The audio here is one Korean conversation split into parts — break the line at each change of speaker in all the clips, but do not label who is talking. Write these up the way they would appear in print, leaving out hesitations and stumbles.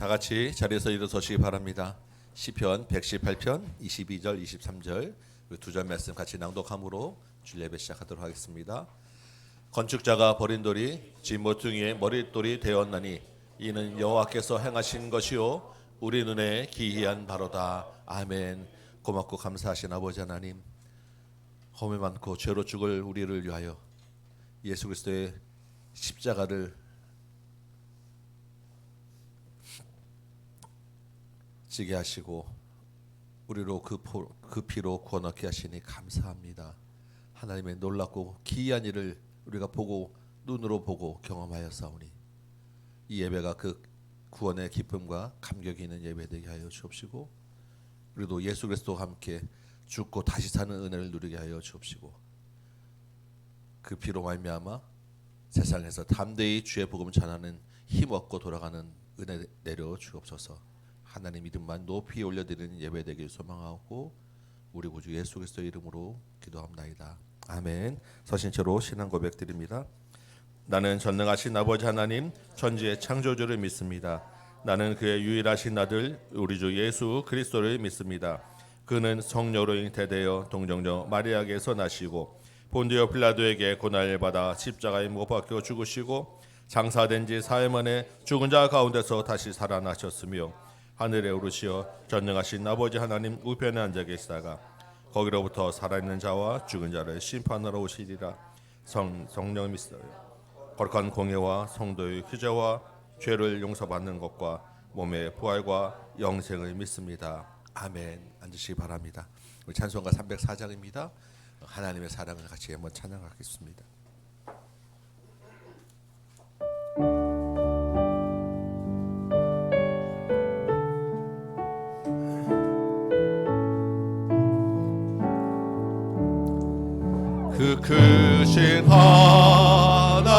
다 같이 자리에서 일어서시기 바랍니다. 시편 118편 22절 23절 두 절 말씀 같이 낭독함으로 주일 예배 시작하도록 하겠습니다. 건축자가 버린 돌이 집 모퉁이의 머릿돌이 되었나니 이는 여호와께서 행하신 것이요 우리 눈에 기이한 바로다. 아멘. 고맙고 감사하신 아버지 하나님, 허물 많고 죄로 죽을 우리를 위하여 예수 그리스도의 십자가를 지게 하시고 우리로 그 피로 구원 얻게 하시니 감사합니다. 하나님의 놀랍고 기이한 일을 우리가 보고 눈으로 보고 경험하였사오니 이 예배가 그 구원의 기쁨과 감격이 있는 예배 되게 하여 주옵시고, 우리도 예수 그리스도와 함께 죽고 다시 사는 은혜를 누리게 하여 주옵시고, 그 피로 말미암아 세상에서 담대히 주의 복음을 전하는 힘없고 돌아가는 은혜 내려 주옵소서. 하나님 이름만 높이 올려드리는 예배 되길 소망하고 우리 구주 예수 그리스도의 이름으로 기도합나이다. 아멘. 서신 채로 신앙 고백 드립니다. 나는 전능하신 아버지 하나님 천지의 창조주를 믿습니다. 나는 그의 유일하신 아들 우리 주 예수 그리스도를 믿습니다. 그는 성령으로 잉태되어 동정녀 마리아에게서 나시고 본디오 빌라도에게 고난을 받아 십자가에 못 박혀 죽으시고 장사된 지 사흘 만에 죽은 자 가운데서 다시 살아나셨으며 하늘에 오르시어 전능하신 아버지 하나님 우편에 앉아 계시다가 거기로부터 살아있는 자와 죽은 자를 심판하러 오시리라. 성령 믿어요. 거룩한 공예와 성도의 휴재와 죄를 용서받는 것과 몸의 부활과 영생을 믿습니다. 아멘. 앉으시기 바랍니다. 우리 찬송가 304장입니다. 하나님의 사랑을 같이 한번 찬양하겠습니다. 그 크신 하나님의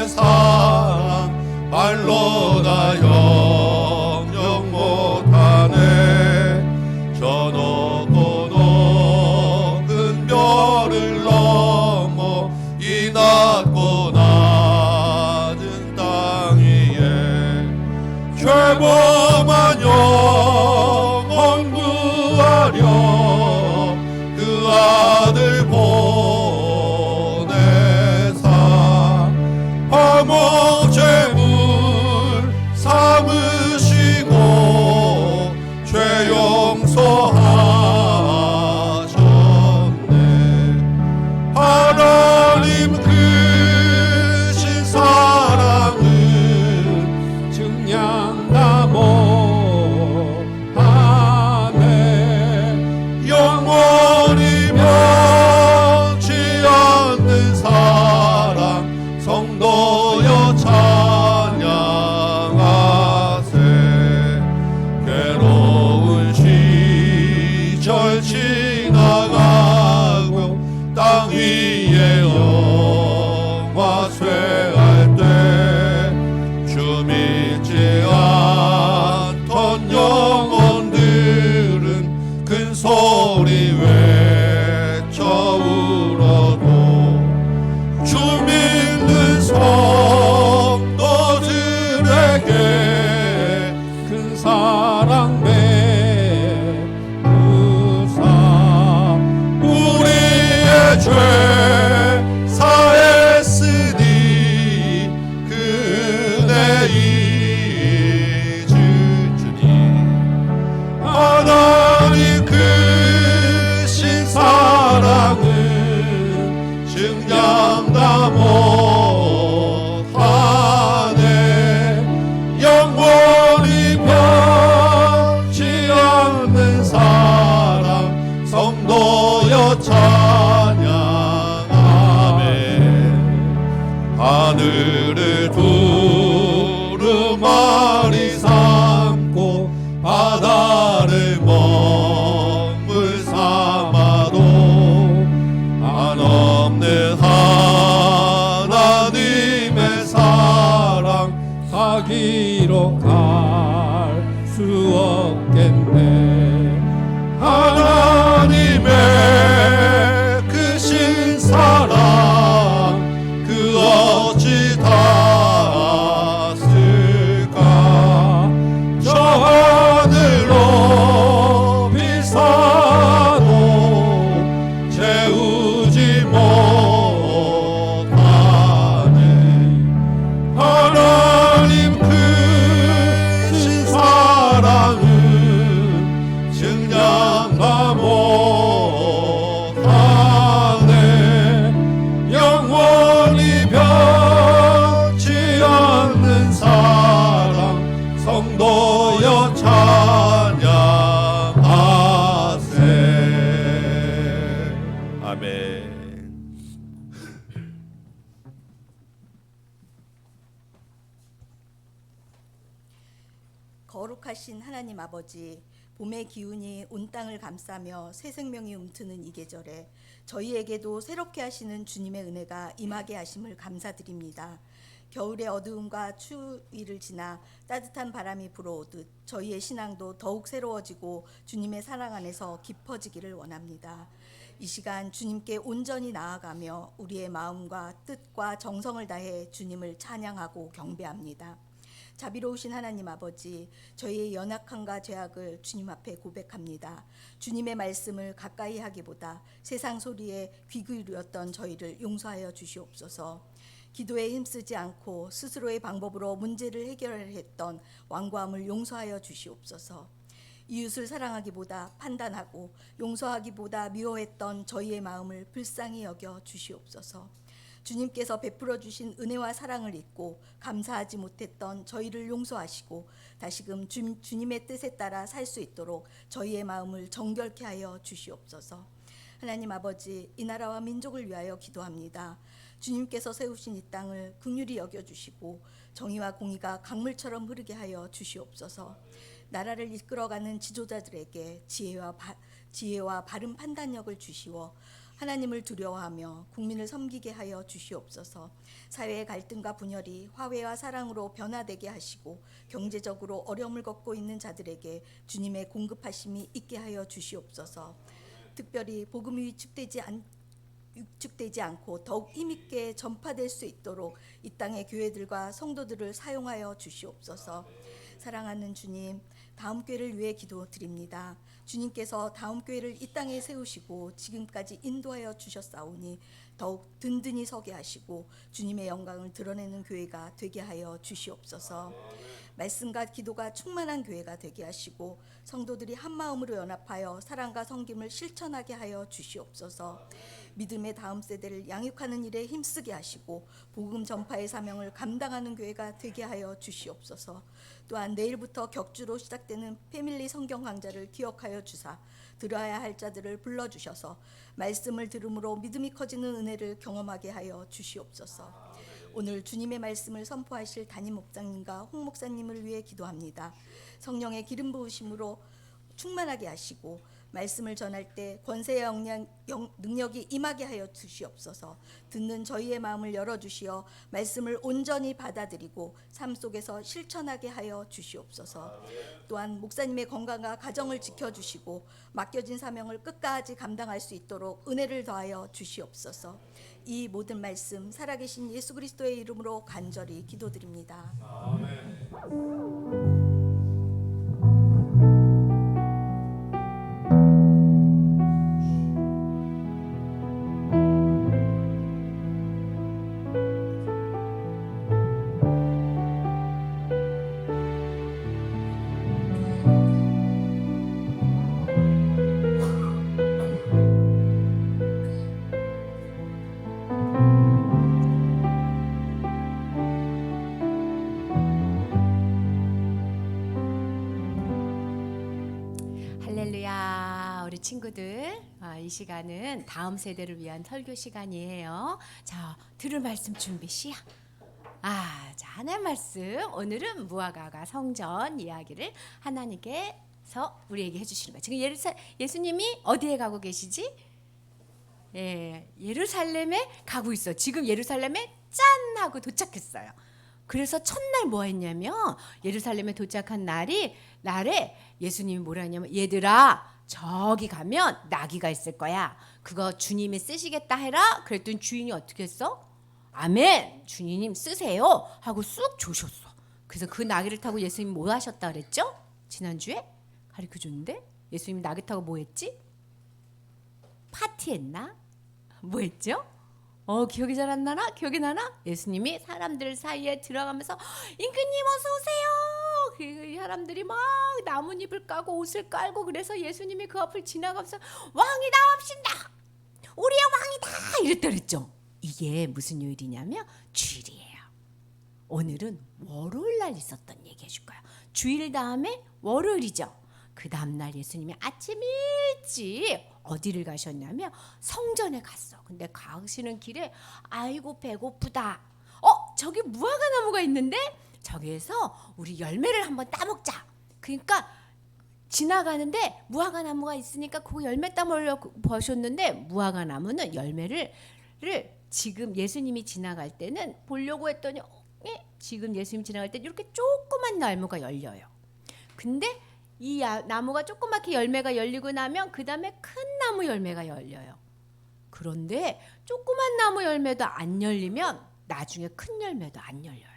사랑 말로 다 영영 못하네. 저 높고 높은 별을 넘어 이 낮고 낮은 땅 위에 죄범한 영혼 구하려 그 아들 보내사 화목 죄물 삼으시고 죄 용서하셨네. 하나님 크신 사랑은 증량다 못하네. 영원히 변치 않는 사랑 성도여 찬양하세. 괴로운 시절 지나가고 땅 위에 영화 쇠할 때 주 믿지 않던 영혼들은 큰 소리 외쳐 울어도 주 믿는 성도들에게 큰 사랑 베푸사 우리의 죄 사했으니 그 은혜 잊으 주니. 하나님 크신 사랑은 증량다 못하네. 영원히 변치 않는 사랑 성도여 찬양하네. 하늘을 두루마리 삼고 바다를 먹물 삼아도 한없는 하나님의 사랑 가기로 갈 수 없겠네. 하나님의 크신 사랑 그 어찌 닿았을까.
거룩하신 하나님 아버지, 봄의 기운이 온 땅을 감싸며 새 생명이 움트는 이 계절에 저희에게도 새롭게 하시는 주님의 은혜가 임하게 하심을 감사드립니다. 겨울의 어두움과 추위를 지나 따뜻한 바람이 불어오듯 저희의 신앙도 더욱 새로워지고 주님의 사랑 안에서 깊어지기를 원합니다. 이 시간 주님께 온전히 나아가며 우리의 마음과 뜻과 정성을 다해 주님을 찬양하고 경배합니다. 자비로우신 하나님 아버지, 저희의 연약함과 죄악을 주님 앞에 고백합니다. 주님의 말씀을 가까이 하기보다 세상 소리에 귀 기울였던 저희를 용서하여 주시옵소서. 기도에 힘쓰지 않고 스스로의 방법으로 문제를 해결했던 완고함을 용서하여 주시옵소서. 이웃을 사랑하기보다 판단하고 용서하기보다 미워했던 저희의 마음을 불쌍히 여겨 주시옵소서. 주님께서 베풀어 주신 은혜와 사랑을 잊고 감사하지 못했던 저희를 용서하시고 다시금 주님의 뜻에 따라 살 수 있도록 저희의 마음을 정결케 하여 주시옵소서. 하나님 아버지, 이 나라와 민족을 위하여 기도합니다. 주님께서 세우신 이 땅을 긍휼히 여겨주시고 정의와 공의가 강물처럼 흐르게 하여 주시옵소서. 나라를 이끌어가는 지도자들에게 지혜와 바른 판단력을 주시어 하나님을 두려워하며 국민을 섬기게 하여 주시옵소서. 사회의 갈등과 분열이 화해와 사랑으로 변화되게 하시고 경제적으로 어려움을 겪고 있는 자들에게 주님의 공급하심이 있게 하여 주시옵소서. 특별히 복음이 위축되지 않고 더욱 힘있게 전파될 수 있도록 이 땅의 교회들과 성도들을 사용하여 주시옵소서. 사랑하는 주님, 다음 교회를 위해 기도드립니다. 주님께서 다음 교회를 이 땅에 세우시고 지금까지 인도하여 주셨사오니 더욱 든든히 서게 하시고 주님의 영광을 드러내는 교회가 되게 하여 주시옵소서. 말씀과 기도가 충만한 교회가 되게 하시고 성도들이 한 마음으로 연합하여 사랑과 섬김을 실천하게 하여 주시옵소서. 믿음의 다음 세대를 양육하는 일에 힘쓰게 하시고 복음 전파의 사명을 감당하는 교회가 되게 하여 주시옵소서. 또한 내일부터 격주로 시작되는 패밀리 성경 강좌를 기억하여 주사 들어야 할 자들을 불러주셔서 말씀을 들음으로 믿음이 커지는 은혜를 경험하게 하여 주시옵소서. 오늘 주님의 말씀을 선포하실 담임 목사님과 홍 목사님을 위해 기도합니다. 성령의 기름 부으심으로 충만하게 하시고 말씀을 전할 때 권세의 능력이 임하게 하여 주시옵소서. 듣는 저희의 마음을 열어주시어 말씀을 온전히 받아들이고 삶 속에서 실천하게 하여 주시옵소서. 또한 목사님의 건강과 가정을 지켜주시고 맡겨진 사명을 끝까지 감당할 수 있도록 은혜를 더하여 주시옵소서. 이 모든 말씀 살아계신 예수 그리스도의 이름으로 간절히 기도드립니다. 아멘.
할렐루야. 우리 친구들, 이 시간은 다음 세대를 위한 설교 시간이에요. 자, 들을 말씀 준비 시작. 자, 하나님 말씀. 오늘은 무화과가 성전 이야기를 하나님께서 우리에게 해주시는 거예요. 지금 예수님이 어디에 가고 계시지? 예루살렘에 가고 있어. 지금 예루살렘에 짠 하고 도착했어요. 그래서 첫날 뭐 했냐면 예루살렘에 도착한 날에 예수님이 뭐라 했냐면 얘들아 저기 가면 나귀가 있을 거야. 그거 주님이 쓰시겠다 해라. 그랬더니 주인이 어떻게 했어? 아멘. 주님 쓰세요 하고 쑥 조셨어. 그래서 그 나귀를 타고 예수님이 뭐 하셨다 그랬죠? 지난주에 가르쳐줬는데 예수님이 나귀 타고 뭐 했지? 파티했나? 뭐 했죠? 기억이 잘 안 나나? 기억이 나나? 예수님이 사람들 사이에 들어가면서 임금님 어서 오세요. 그 사람들이 막 나뭇잎을 까고 옷을 깔고 그래서 예수님이 그 앞을 지나가면서 왕이 나옵신다. 우리의 왕이다. 이랬다 그랬죠. 이게 무슨 요일이냐면 주일이에요. 오늘은 월요일 날 있었던 얘기 해줄 거예요. 주일 다음에 월요일이죠. 그 다음날 예수님이 아침 일찍 어디를 가셨냐면 성전에 갔어. 근데 가시는 길에 아이고 배고프다. 저기 무화과 나무가 있는데 저기에서 우리 열매를 한번 따먹자. 그러니까 지나가는데 무화과 나무가 있으니까 그 열매 따먹으려 보셨는데 무화과 나무는 열매를 지금 예수님이 지나갈 때는 보려고 했더니 지금 예수님 지나갈 때 이렇게 조그만 나무가 열려요. 근데 이 나무가 조그맣게 열매가 열리고 나면 그 다음에 큰 나무 열매가 열려요. 그런데 조그만 나무 열매도 안 열리면 나중에 큰 열매도 안 열려요.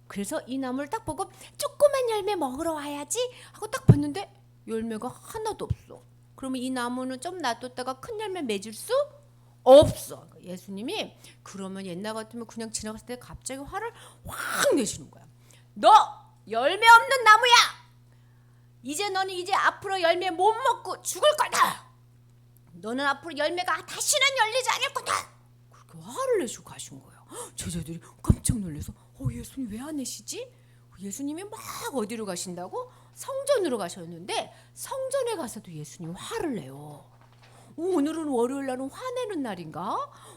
그래서 이 나무를 딱 보고 조그만 열매 먹으러 와야지 하고 딱 봤는데 열매가 하나도 없어. 그러면 이 나무는 좀 놔뒀다가 큰 열매 맺을 수 없어. 예수님이 그러면 옛날 같으면 그냥 지나갔을 때 갑자기 화를 확 내시는 거야. 너 열매 없는 나무야. 너는 이제 앞으로 열매 못 먹고 죽을 거다. 너는 앞으로 열매가 다시는 열리지 않을 거다. 그렇게 화를 내시고 가신 거예요. 제자들이 깜짝 놀라서 예수님 왜 안 내시지? 예수님이 막 어디로 가신다고? 성전으로 가셨는데 성전에 가서도 예수님이 화를 내요. 오늘은 월요일 날은 화내는 날인가?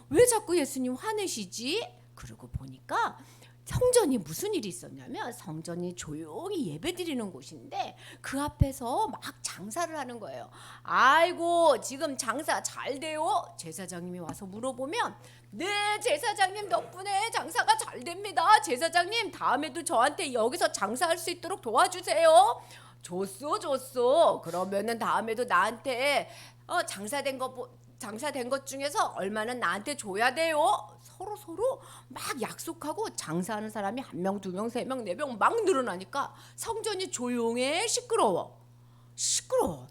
왜 자꾸 예수님 화내시지? 그러고 보니까 성전이 무슨 일이 있었냐면 성전이 조용히 예배드리는 곳인데 그 앞에서 막 장사를 하는 거예요. 아이고 지금 장사 잘 돼요? 제사장님이 와서 물어보면 네 제사장님 덕분에 장사가 잘 됩니다. 제사장님 다음에도 저한테 여기서 장사할 수 있도록 도와주세요. 줬어. 그러면은 다음에도 나한테 장사된 것 중에서 얼마는 나한테 줘야 돼요. 서로 막 약속하고 장사하는 사람이 1명, 2명, 3명, 4명 막 늘어나니까 성전이 조용해. 시끄러워.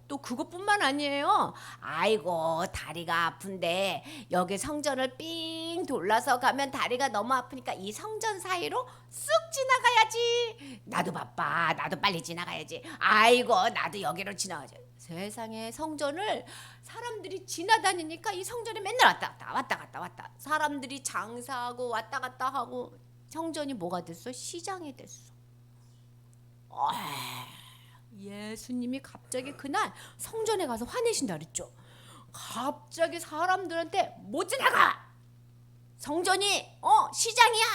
또 그것뿐만 아니에요. 아이고 다리가 아픈데 여기 성전을 삥 돌아서 가면 다리가 너무 아프니까 이 성전 사이로 쑥 지나가야지. 나도 바빠. 나도 빨리 지나가야지. 아이고 나도 여기로 지나가야지. 세상에 성전을 사람들이 지나다니니까 이 성전에 맨날 왔다 갔다. 사람들이 장사하고 왔다 갔다 하고 성전이 뭐가 됐어? 시장이 됐어. 예수님이 갑자기 그날 성전에 가서 화내신다 그랬죠. 갑자기 사람들한테 못 지나가. 성전이 시장이야.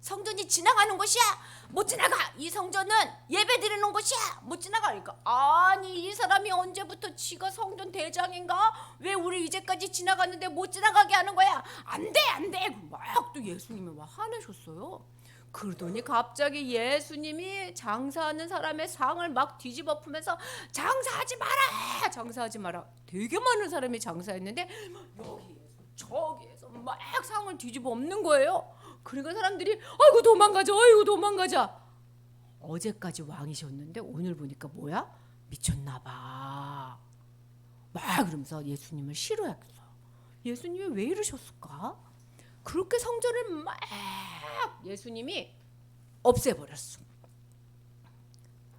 성전이 지나가는 곳이야. 못 지나가. 이 성전은 예배드리는 곳이야. 못 지나가. 그러니까 아니 이 사람이 언제부터 지가 성전 대장인가? 왜 우리 이제까지 지나갔는데 못 지나가게 하는 거야? 안 돼. 막 또 예수님이 막 화내셨어요. 그러더니 갑자기 예수님이 장사하는 사람의 상을 막 뒤집어 풀면서 장사하지 마라. 되게 많은 사람이 장사했는데 여기에서 저기에서 막 상을 뒤집어 엎는 거예요. 그러니까 사람들이 아이고 도망가자. 어제까지 왕이셨는데 오늘 보니까 뭐야? 미쳤나 봐. 막 그러면서 예수님을 싫어했어요. 예수님이 왜 이러셨을까? 그렇게 성전을 막 예수님이 없애버렸어.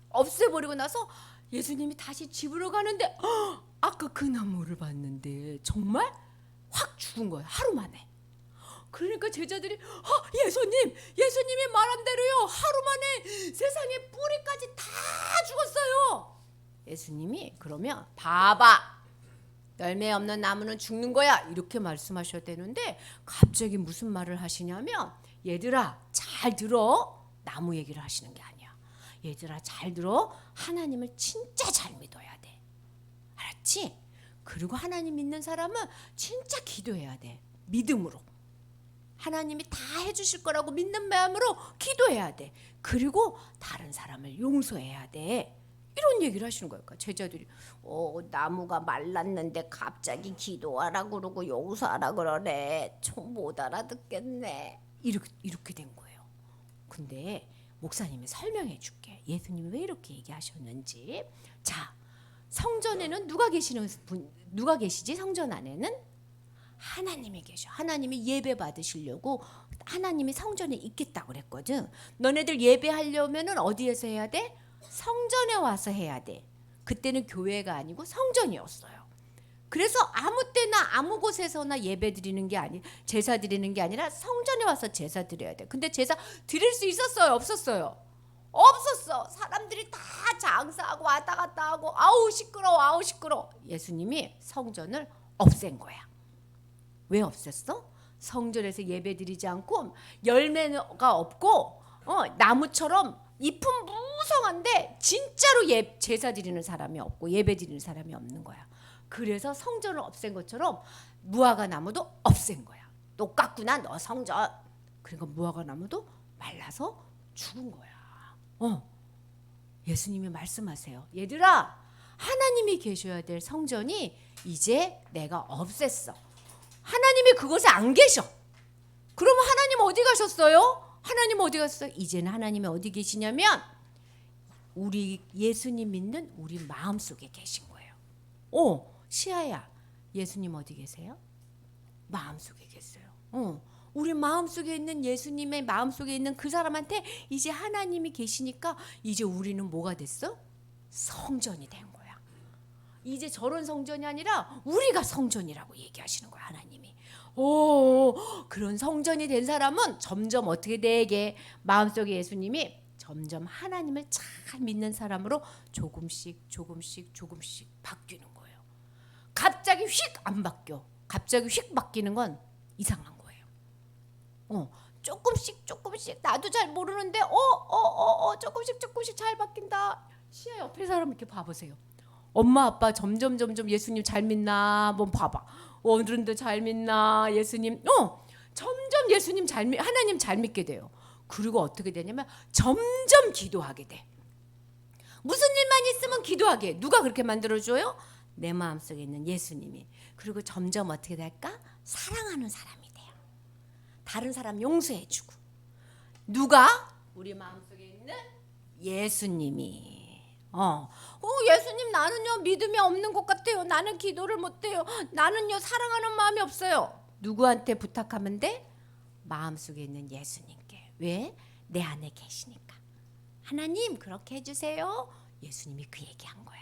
없애버리고 나서 예수님이 다시 집으로 가는데 아까 그 나무를 봤는데 정말 확 죽은 거예요. 하루 만에. 그러니까 제자들이 예수님이 말한 대로요. 하루 만에 세상의 뿌리까지 다 죽었어요. 예수님이 그러면 봐봐. 열매 없는 나무는 죽는 거야. 이렇게 말씀하셔야 되는데 갑자기 무슨 말을 하시냐면 얘들아 잘 들어. 나무 얘기를 하시는 게 아니야. 얘들아 잘 들어. 하나님을 진짜 잘 믿어야 돼. 알았지? 그리고 하나님 믿는 사람은 진짜 기도해야 돼. 믿음으로. 하나님이 다 해주실 거라고 믿는 마음으로 기도해야 돼. 그리고 다른 사람을 용서해야 돼. 이런 얘기를 하시는 거예요. 그러니까 제자들이 나무가 말랐는데 갑자기 기도하라 그러고 용서하라 그러네. 좀 못 알아듣겠네. 이렇게 된 거예요. 근데 목사님이 설명해 줄게. 예수님이 왜 이렇게 얘기하셨는지. 자, 성전에는 누가 계시지? 성전 안에는 하나님이 계셔. 하나님이 예배 받으시려고 하나님이 성전에 있겠다고 그랬거든. 너네들 예배하려면은 어디에서 해야 돼? 성전에 와서 해야 돼. 그때는 교회가 아니고 성전이었어요. 그래서 아무 때나 아무 곳에서나 예배 드리는 게 제사 드리는 게 아니라 성전에 와서 제사 드려야 돼. 근데 제사 드릴 수 있었어요? 없었어요? 없었어. 사람들이 다 장사하고 왔다 갔다 하고 아우 시끄러워. 예수님이 성전을 없앤 거야. 왜 없앴어? 성전에서 예배 드리지 않고 열매가 없고 나무처럼 잎은 무성한데 진짜로 제사 드리는 사람이 없고 예배 드리는 사람이 없는 거야. 그래서 성전을 없앤 것처럼 무화과 나무도 없앤 거야. 똑같구나 너 성전. 그러니까 무화과 나무도 말라서 죽은 거야. 예수님이 말씀하세요. 얘들아, 하나님이 계셔야 될 성전이 이제 내가 없앴어. 하나님이 그곳에 안 계셔. 그러면 하나님 어디 가셨어요? 하나님 어디 갔어요? 이제는 하나님이 어디 계시냐면 우리 예수님 믿는 우리 마음속에 계신 거예요. 시아야, 예수님 어디 계세요? 마음속에 계세요. 우리 마음속에 있는 예수님의 마음속에 있는 그 사람한테 이제 하나님이 계시니까 이제 우리는 뭐가 됐어? 성전이 된 거야. 이제 저런 성전이 아니라 우리가 성전이라고 얘기하시는 거야, 하나님이. 그런 성전이 된 사람은 점점 어떻게 되게 마음속에 예수님이 점점 하나님을 잘 믿는 사람으로 조금씩 바뀌는 거예요. 갑자기 휙 안 바뀌어. 갑자기 휙 바뀌는 건 이상한 거예요. 조금씩 나도 잘 모르는데 조금씩 잘 바뀐다. 시야 옆에 사람 이렇게 봐보세요. 엄마 아빠 점점 예수님 잘 믿나 한번 봐봐. 어른도 잘 믿나 예수님. 점점 예수님 하나님 잘 믿게 돼요. 그리고 어떻게 되냐면 점점 기도하게 돼. 무슨 일만 있으면 기도하게 해. 누가 그렇게 만들어줘요? 내 마음속에 있는 예수님이. 그리고 점점 어떻게 될까? 사랑하는 사람이 돼요. 다른 사람 용서해주고. 누가? 우리 마음속에 있는 예수님이. 예수님 나는요 믿음이 없는 것 같아요. 나는 기도를 못해요. 나는요 사랑하는 마음이 없어요. 누구한테 부탁하면 돼? 마음속에 있는 예수님께. 왜? 내 안에 계시니까. 하나님 그렇게 해주세요. 예수님이 그 얘기한 거야.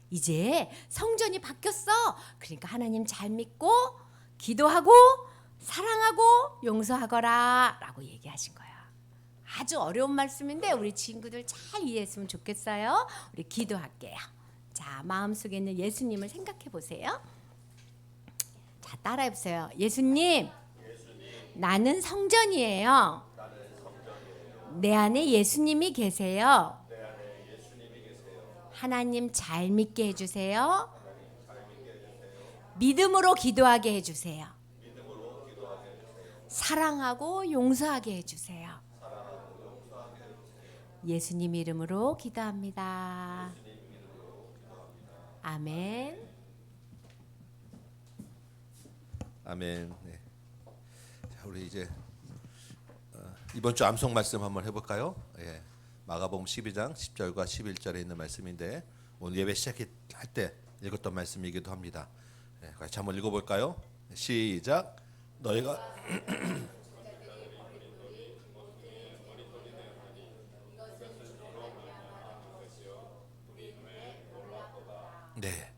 이제 성전이 바뀌었어. 그러니까 하나님 잘 믿고 기도하고 사랑하고 용서하거라 라고 얘기하신 거야. 아주 어려운 말씀인데 우리 친구들 잘 이해했으면 좋겠어요. 우리 기도할게요. 자, 마음속에 있는 예수님을 생각해 보세요. 자, 따라해 보세요. 예수님, 나는 성전이에요. 내 안에 예수님이 계세요. 하나님 잘 믿게 해주세요. 믿음으로 기도하게 해주세요. 사랑하고 용서하게 해주세요. 예수님 이름으로 기도합니다. 아멘.
아멘. 네. 자, 우리 이제 이번 주 암송 말씀 한번 해볼까요? 예. 마가복음 12장 10절과 11절에 있는 말씀인데 오늘 예배 시작할 때 읽었던 말씀이기도 합니다. 예, 같이 한번 읽어볼까요? 시작. 너희가 네,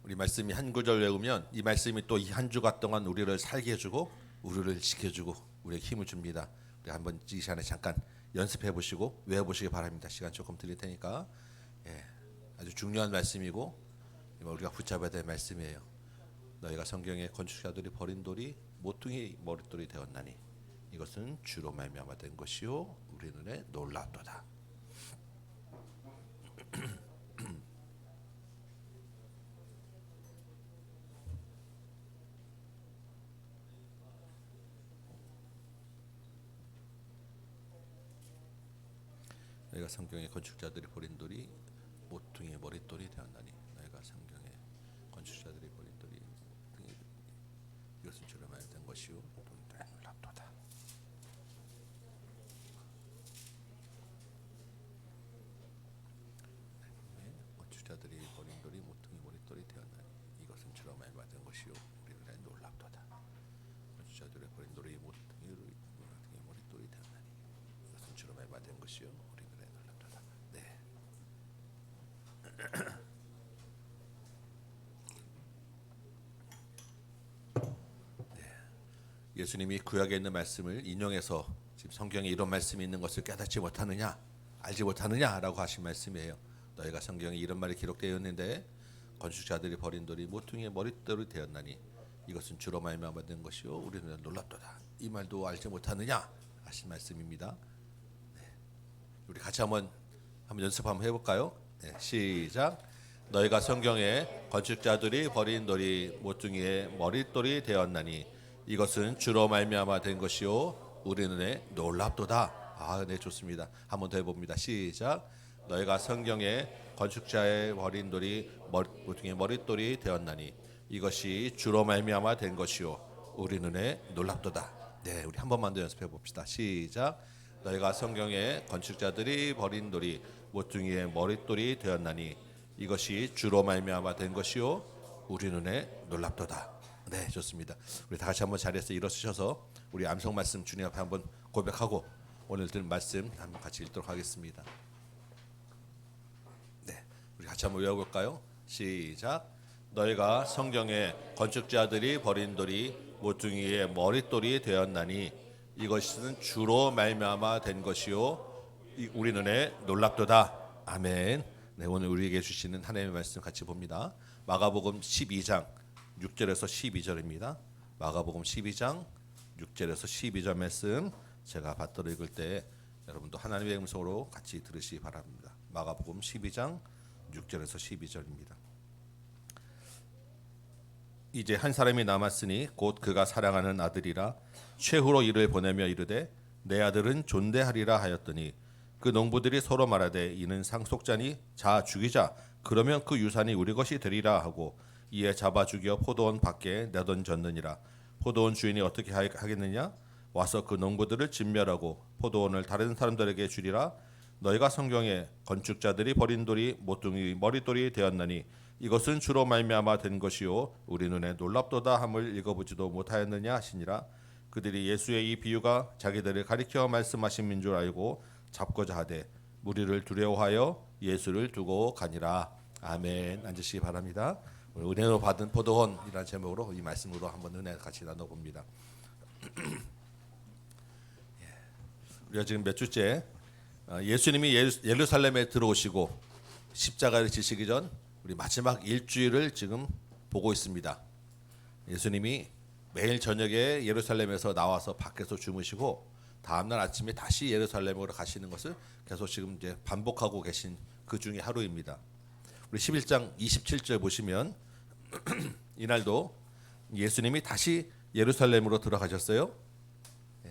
우리 말씀이 한 구절 외우면 이 말씀이 또 이 한 주간 동안 우리를 살게 해주고 우리를 지켜주고 우리에게 힘을 줍니다. 우리 한번 이 시간에 잠깐 연습해 보시고 외워 보시기 바랍니다. 시간 조금 드릴 테니까. 예, 아주 중요한 말씀이고 우리가 붙잡아야 될 말씀이에요. 너희가 성경에 건축자들이 버린 돌이 모퉁이 머릿돌이 되었나니 이것은 주로 말미암아 된 것이요 우리 눈에 놀랍도다. 너희가 성경에 건축자들이 버린 돌이 모퉁이의 머릿돌이 되었나니 너희가 성경에 건축자들이 버린 돌이 모퉁이 이것은 주로 말된 것이요 우리 눈에 놀랍도다. 건축자들이 버린 돌이 모퉁이 머릿돌이 되었나니 이것은 주로 말된 것이요 우리 눈에 놀랍도다. 건축자들이 버린 돌이 모퉁이 머릿돌이 되었나니 이것은 주로 말된 것이요 우리 눈에 놀랍도다. 네. 예수님이 구약에 있는 말씀을 인용해서 지금 성경에 이런 말씀이 있는 것을 깨닫지 못하느냐, 알지 못하느냐라고 하신 말씀이에요. 너희가 성경에 이런 말이 기록되어 있는데 건축자들이 버린 돌이 모퉁이의 머릿돌이 되었나니 이것은 주로 말미암아 된 것이요 우리는 놀랍도다. 이 말도 알지 못하느냐 하신 말씀입니다. 네. 우리 같이 한번 연습 한번 해볼까요? 네, 시작. 너희가 성경에 건축자들이 버린 돌이 모퉁이의 머릿돌이 되었나니 이것은 주로 말미암아 된 것이요 우리 눈에 놀랍도다. 아, 네, 좋습니다. 한번 더 해봅니다. 시작. 너희가 성경에 건축자의 버린 돌이 모퉁이의 머릿돌이 되었나니 이것이 주로 말미암아 된 것이요 우리 눈에 놀랍도다. 네, 우리 한 번만 더 연습해 봅시다. 시작. 너희가 성경에 건축자들이 버린 돌이 모퉁이의 머릿돌이 되었나니 이것이 주로 말미암아 된 것이요 우리 눈에 놀랍도다. 네, 좋습니다. 우리 다 같이 한번 자리에서 일어서셔서 우리 암송 말씀 주님 앞에 한번 고백하고 오늘 들은 말씀 한번 같이 읽도록 하겠습니다. 네, 우리 같이 한번 외워볼까요? 시작. 너희가 성경에 건축자들이 버린 돌이 모퉁이의 머릿돌이 되었나니 이것은 주로 말미암아 된 것이요 우리 눈에 놀랍도다. 아멘. 네, 오늘 우리에게 주시는 하나님의 말씀 같이 봅니다. 마가복음 12장 6절에서 12절입니다. 마가복음 12장 6절에서 12절 말씀 제가 받들어 읽을 때 여러분도 하나님의 음성으로 같이 들으시기 바랍니다. 마가복음 12장 6절에서 12절입니다. 이제 한 사람이 남았으니 곧 그가 사랑하는 아들이라 최후로 이를 보내며 이르되 내 아들은 존대하리라 하였더니 그 농부들이 서로 말하되 이는 상속자니 자 죽이자 그러면 그 유산이 우리 것이 되리라 하고 이에 잡아 죽여 포도원 밖에 내던졌느니라. 포도원 주인이 어떻게 하겠느냐? 와서 그 농부들을 진멸하고 포도원을 다른 사람들에게 주리라. 너희가 성경에 건축자들이 버린 돌이 모퉁이 머릿돌이 되었나니 이것은 주로 말미암아 된 것이요 우리 눈에 놀랍도다 함을 읽어보지도 못하였느냐 하시니라. 그들이 예수의 이 비유가 자기들을 가리켜 말씀하신 줄 알고 잡고자 하되 무리를 두려워하여 예수를 두고 가니라. 아멘. 앉으시기 바랍니다. 은혜로 받은 포도원이라는 제목으로 이 말씀으로 한번 은혜 같이 나눠봅니다. 우리가 지금 몇 주째 예수님이 예루살렘에 들어오시고 십자가를 지시기 전 우리 마지막 일주일을 지금 보고 있습니다. 예수님이 매일 저녁에 예루살렘에서 나와서 밖에서 주무시고 다음날 아침에 다시 예루살렘으로 가시는 것을 계속 지금 이제 반복하고 계신 그 중에 하루입니다. 우리 11장 27절 보시면 이날도 예수님이 다시 예루살렘으로 들어가셨어요.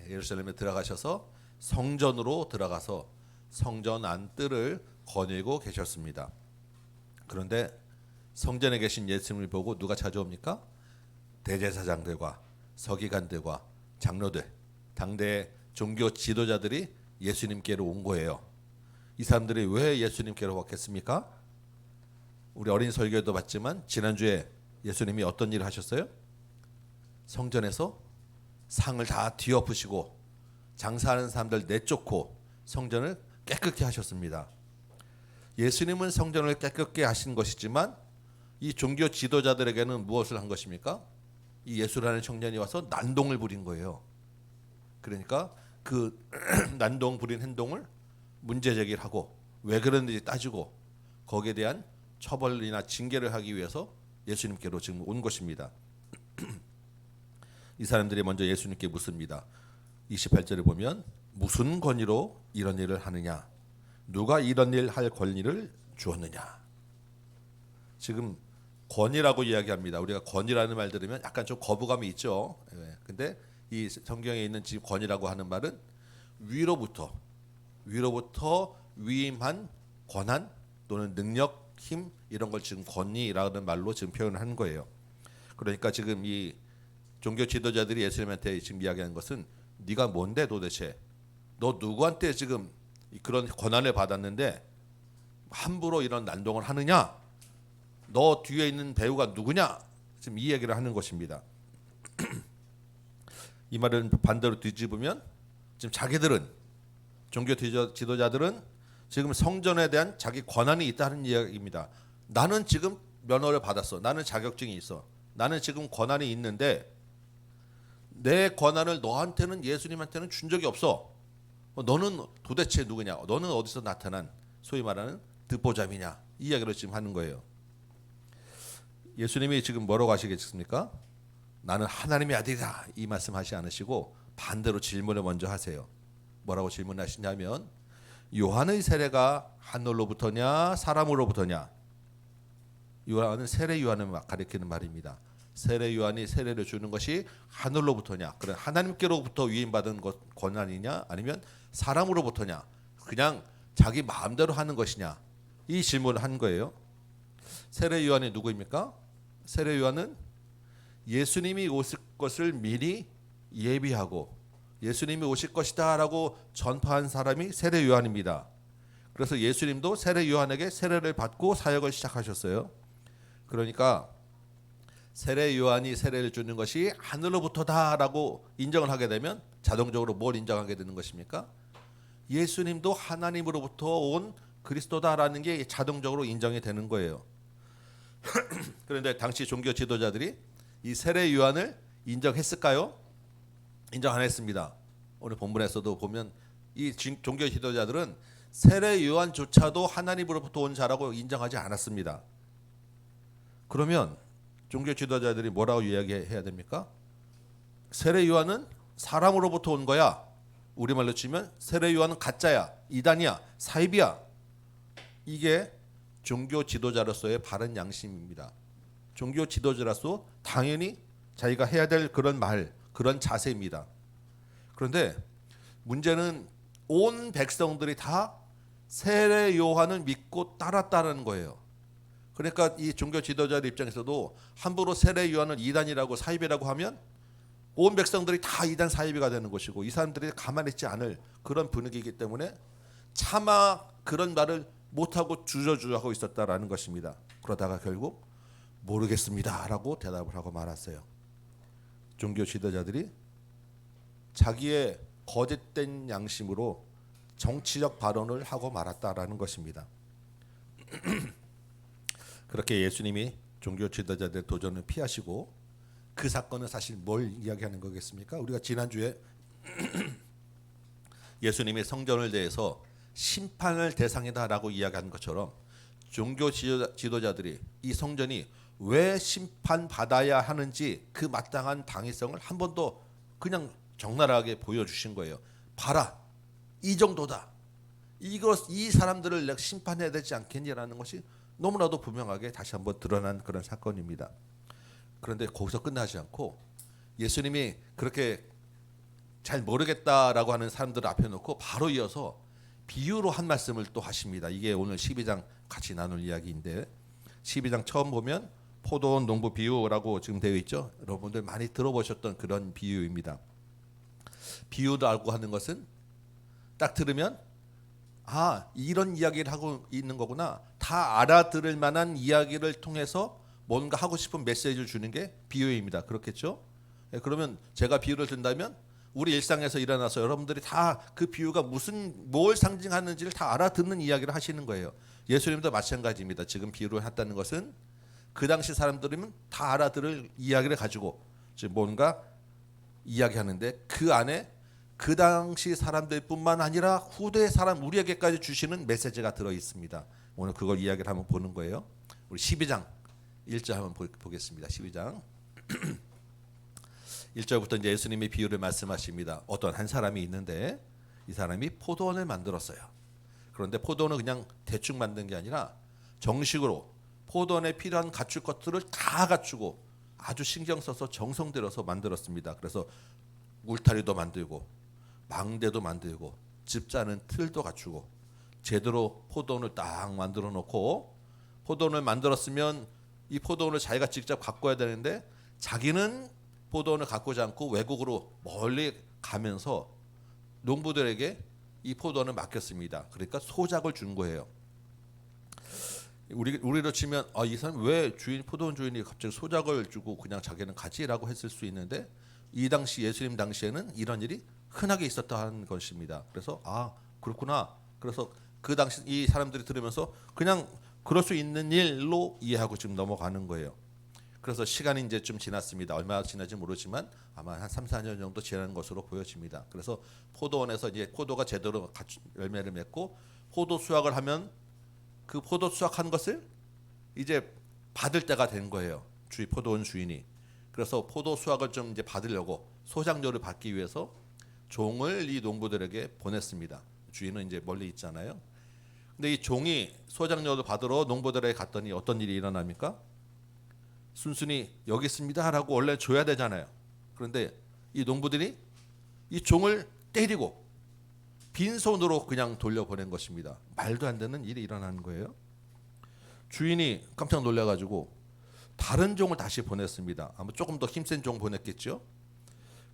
예루살렘에 들어가셔서 성전으로 들어가서 성전 안 뜰을 거닐고 계셨습니다. 그런데 성전에 계신 예수님을 보고 누가 찾아옵니까? 대제사장들과 서기관들과 장로들, 당대의 종교 지도자들이 예수님께로 온 거예요. 이 사람들이 왜 예수님께로 왔겠습니까? 우리 어린 설교도 봤지만 지난주에 예수님이 어떤 일을 하셨어요? 성전에서 상을 다 뒤엎으시고 장사하는 사람들 내쫓고 성전을 깨끗게 하셨습니다. 예수님은 성전을 깨끗게 하신 것이지만 이 종교 지도자들에게는 무엇을 한 것입니까? 이 예수라는 청년이 와서 난동을 부린 거예요. 그러니까 그 난동 부린 행동을 문제 제기를 하고 왜 그런지 따지고 거기에 대한 처벌이나 징계를 하기 위해서 예수님께로 지금 온 것입니다. 이 사람들이 먼저 예수님께 묻습니다. 28절에 보면 무슨 권위로 이런 일을 하느냐? 누가 이런 일 할 권리를 주었느냐? 지금 권위라고 이야기합니다. 우리가 권위라는 말 들으면 약간 좀 거부감이 있죠. 근데 이 성경에 있는 지금 권위라고 하는 말은 위로부터 위임한 권한 또는 능력, 힘 이런 걸 지금 권위라는 말로 지금 표현을 한 거예요. 그러니까 지금 이 종교 지도자들이 예수님한테 지금 이야기하는 것은 네가 뭔데 도대체? 너 누구한테 지금 그런 권한을 받았는데 함부로 이런 난동을 하느냐? 너 뒤에 있는 배우가 누구냐? 지금 이 얘기를 하는 것입니다. 이 말은 반대로 뒤집으면 지금 자기들은 종교 지도자들은 지금 성전에 대한 자기 권한이 있다는 이야기입니다. 나는 지금 면허를 받았어. 나는 자격증이 있어. 나는 지금 권한이 있는데 내 권한을 너한테는 예수님한테는 준 적이 없어. 너는 도대체 누구냐? 너는 어디서 나타난 소위 말하는 듣보잡이냐? 이 이야기를 지금 하는 거예요. 예수님이 지금 뭐라고 하시겠습니까? 나는 하나님의 아들이다 이 말씀하시 않으시고 반대로 질문을 먼저 하세요. 뭐라고 질문하시냐면 요한의 세례가 하늘로부터냐 사람으로부터냐? 요한은 세례 요한을 가리키는 말입니다. 세례 요한이 세례를 주는 것이 하늘로부터냐? 그런 하나님께로부터 위임받은 권한이냐? 아니면 사람으로부터냐? 그냥 자기 마음대로 하는 것이냐? 이 질문을 한 거예요. 세례 요한이 누구입니까? 세례 요한은 예수님이 오실 것을 미리 예비하고 예수님이 오실 것이다라고 전파한 사람이 세례 요한입니다. 그래서 예수님도 세례 요한에게 세례를 받고 사역을 시작하셨어요. 그러니까 세례 요한이 세례를 주는 것이 하늘로부터다라고 인정을 하게 되면 자동적으로 뭘 인정하게 되는 것입니까? 예수님도 하나님으로부터 온 그리스도다라는 게 자동적으로 인정이 되는 거예요. 그런데 당시 종교 지도자들이 이 세례 요한을 인정했을까요? 인정 안 했습니다. 오늘 본문에서도 보면 이 종교 지도자들은 세례 요한조차도 하나님으로부터 온 자라고 인정하지 않았습니다. 그러면 종교 지도자들이 뭐라고 이야기해야 됩니까? 세례 요한은 사람으로부터 온 거야. 우리말로 치면 세례 요한은 가짜야, 이단이야, 사입이야. 이게 종교 지도자로서의 바른 양심입니다. 종교 지도자로서 당연히 자기가 해야 될 그런 말, 그런 자세입니다. 그런데 문제는 온 백성들이 다 세례 요한을 믿고 따랐다는 거예요. 그러니까 이 종교 지도자들 입장에서도 함부로 세례 요한을 이단이라고 사입이라고 하면 온 백성들이 다 이단 사입이가 되는 것이고 이 사람들이 가만히 있지 않을 그런 분위기이기 때문에 차마 그런 말을 못하고 주저주저하고 있었다라는 것입니다. 그러다가 결국 모르겠습니다라고 대답을 하고 말았어요. 종교 지도자들이 자기의 거짓된 양심으로 정치적 발언을 하고 말았다라는 것입니다. 그렇게 예수님이 종교 지도자들의 도전을 피하시고 그 사건은 사실 뭘 이야기하는 거겠습니까? 우리가 지난주에 예수님이 성전을 대해서 심판을 대상이다라고 이야기한 것처럼 종교 지도자들이 이 성전이 왜 심판받아야 하는지 그 마땅한 당위성을 한 번도 그냥 적나라하게 보여주신 거예요. 봐라, 이 정도다. 이 사람들을 내가 심판해야 되지 않겠냐라는 것이 너무나도 분명하게 다시 한번 드러난 그런 사건입니다. 그런데 거기서 끝나지 않고 예수님이 그렇게 잘 모르겠다라고 하는 사람들을 앞에 놓고 바로 이어서 비유로 한 말씀을 또 하십니다. 이게 오늘 12장 같이 나눌 이야기인데 12장 처음 보면 포도원 농부 비유라고 지금 되어 있죠. 여러분들 많이 들어보셨던 그런 비유입니다. 비유라고 하는 것은 딱 들으면 이런 이야기를 하고 있는 거구나. 다 알아들을 만한 이야기를 통해서 뭔가 하고 싶은 메시지를 주는 게 비유입니다. 그렇겠죠? 그러면 제가 비유를 든다면 우리 일상에서 일어나서 여러분들이 다 그 비유가 뭘 상징하는지를 다 알아듣는 이야기를 하시는 거예요. 예수님도 마찬가지입니다. 지금 비유를 했다는 것은 그 당시 사람들이면 다 알아들을 이야기를 가지고 지금 뭔가 이야기하는데 그 안에 그 당시 사람들뿐만 아니라 후대 사람 우리에게까지 주시는 메시지가 들어 있습니다. 오늘 그걸 이야기를 한번 보는 거예요. 우리 12장 1절 한번 보겠습니다. 12장 1절부터 이제 예수님이 비유를 말씀하십니다. 어떤 한 사람이 있는데 이 사람이 포도원을 만들었어요. 그런데 포도원은 그냥 대충 만든 게 아니라 정식으로 포도원에 필요한 갖출 것들을 다 갖추고 아주 신경 써서 정성 들여서 만들었습니다. 그래서 울타리도 만들고 망대도 만들고 집 짜는 틀도 갖추고 제대로 포도원을 딱 만들어 놓고 포도원을 만들었으면 이 포도원을 자기가 직접 가꿔야 되는데 자기는 포도원을 가꾸지 않고 외국으로 멀리 가면서 농부들에게 이 포도원을 맡겼습니다. 그러니까 소작을 준 거예요. 우리로 치면 이 사람 왜 포도원 주인이 갑자기 소작을 주고 그냥 자기는 가지라고 했을 수 있는데 이 당시 예수님 당시에는 이런 일이 흔하게 있었다는 것입니다. 그래서 그렇구나. 그래서 그 당시 이 사람들이 들으면서 그냥 그럴 수 있는 일로 이해하고 지금 넘어가는 거예요. 그래서 시간이 이제 좀 지났습니다. 얼마나 지나지 모르지만 아마 한 3, 4년 정도 지난 것으로 보여집니다. 그래서 포도원에서 이제 포도가 제대로 열매를 맺고 포도 수확을 하면 그 포도 수확한 것을 이제 받을 때가 된 거예요. 포도원 주인이. 그래서 포도 수확을 좀 이제 받으려고 소작료를 받기 위해서 종을 이 농부들에게 보냈습니다. 주인은 이제 멀리 있잖아요. 근데 이 종이 소작료를 받으러 농부들에게 갔더니 어떤 일이 일어납니까? 순순히 여기 있습니다라고 원래 줘야 되잖아요. 그런데 이 농부들이 이 종을 때리고 빈손으로 그냥 돌려보낸 것입니다. 말도 안 되는 일이 일어나는 거예요. 주인이 깜짝 놀라가지고 다른 종을 다시 보냈습니다. 아마 조금 더 힘센 종 보냈겠죠.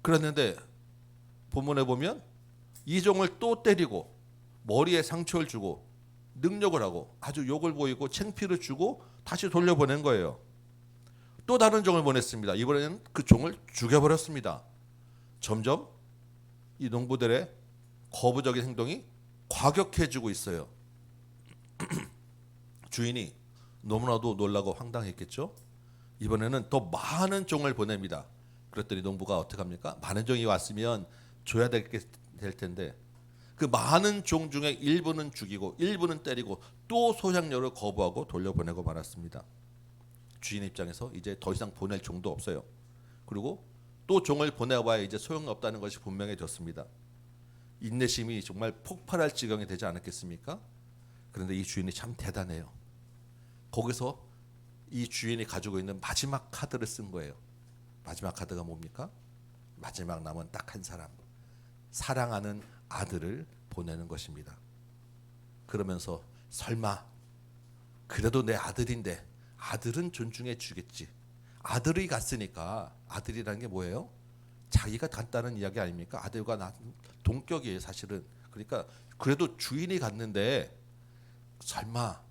그랬는데 본문에 보면 이 종을 또 때리고 머리에 상처를 주고 능력을 하고 아주 욕을 보이고 창피를 주고 다시 돌려보낸 거예요. 또 다른 종을 보냈습니다. 이번에는 그 종을 죽여버렸습니다. 점점 이 농부들의 거부적인 행동이 과격해지고 있어요. 주인이 너무나도 놀라고 황당했겠죠. 이번에는 더 많은 종을 보냅니다. 그랬더니 농부가 어떻게 합니까? 많은 종이 왔으면 줘야 될 텐데 그 많은 종 중에 일부는 죽이고 일부는 때리고 또 소작료를 거부하고 돌려보내고 말았습니다. 주인 입장에서 이제 더 이상 보낼 종도 없어요. 그리고 또 종을 보내봐야 이제 소용이 없다는 것이 분명해졌습니다. 인내심이 정말 폭발할 지경이 되지 않았겠습니까? 그런데 이 주인이 참 대단해요. 거기서 이 주인이 가지고 있는 마지막 카드를 쓴 거예요. 마지막 카드가 뭡니까? 마지막 남은 딱 한 사람, 사랑하는 아들을 보내는 것입니다. 그러면서 설마 그래도 내 아들인데 아들은 존중해 주겠지. 아들이 갔으니까, 아들이라는 게 뭐예요? 자기가 갔다는 이야기 아닙니까? 아들과 동격이에요 사실은. 그러니까 그래도 주인이 갔는데 설마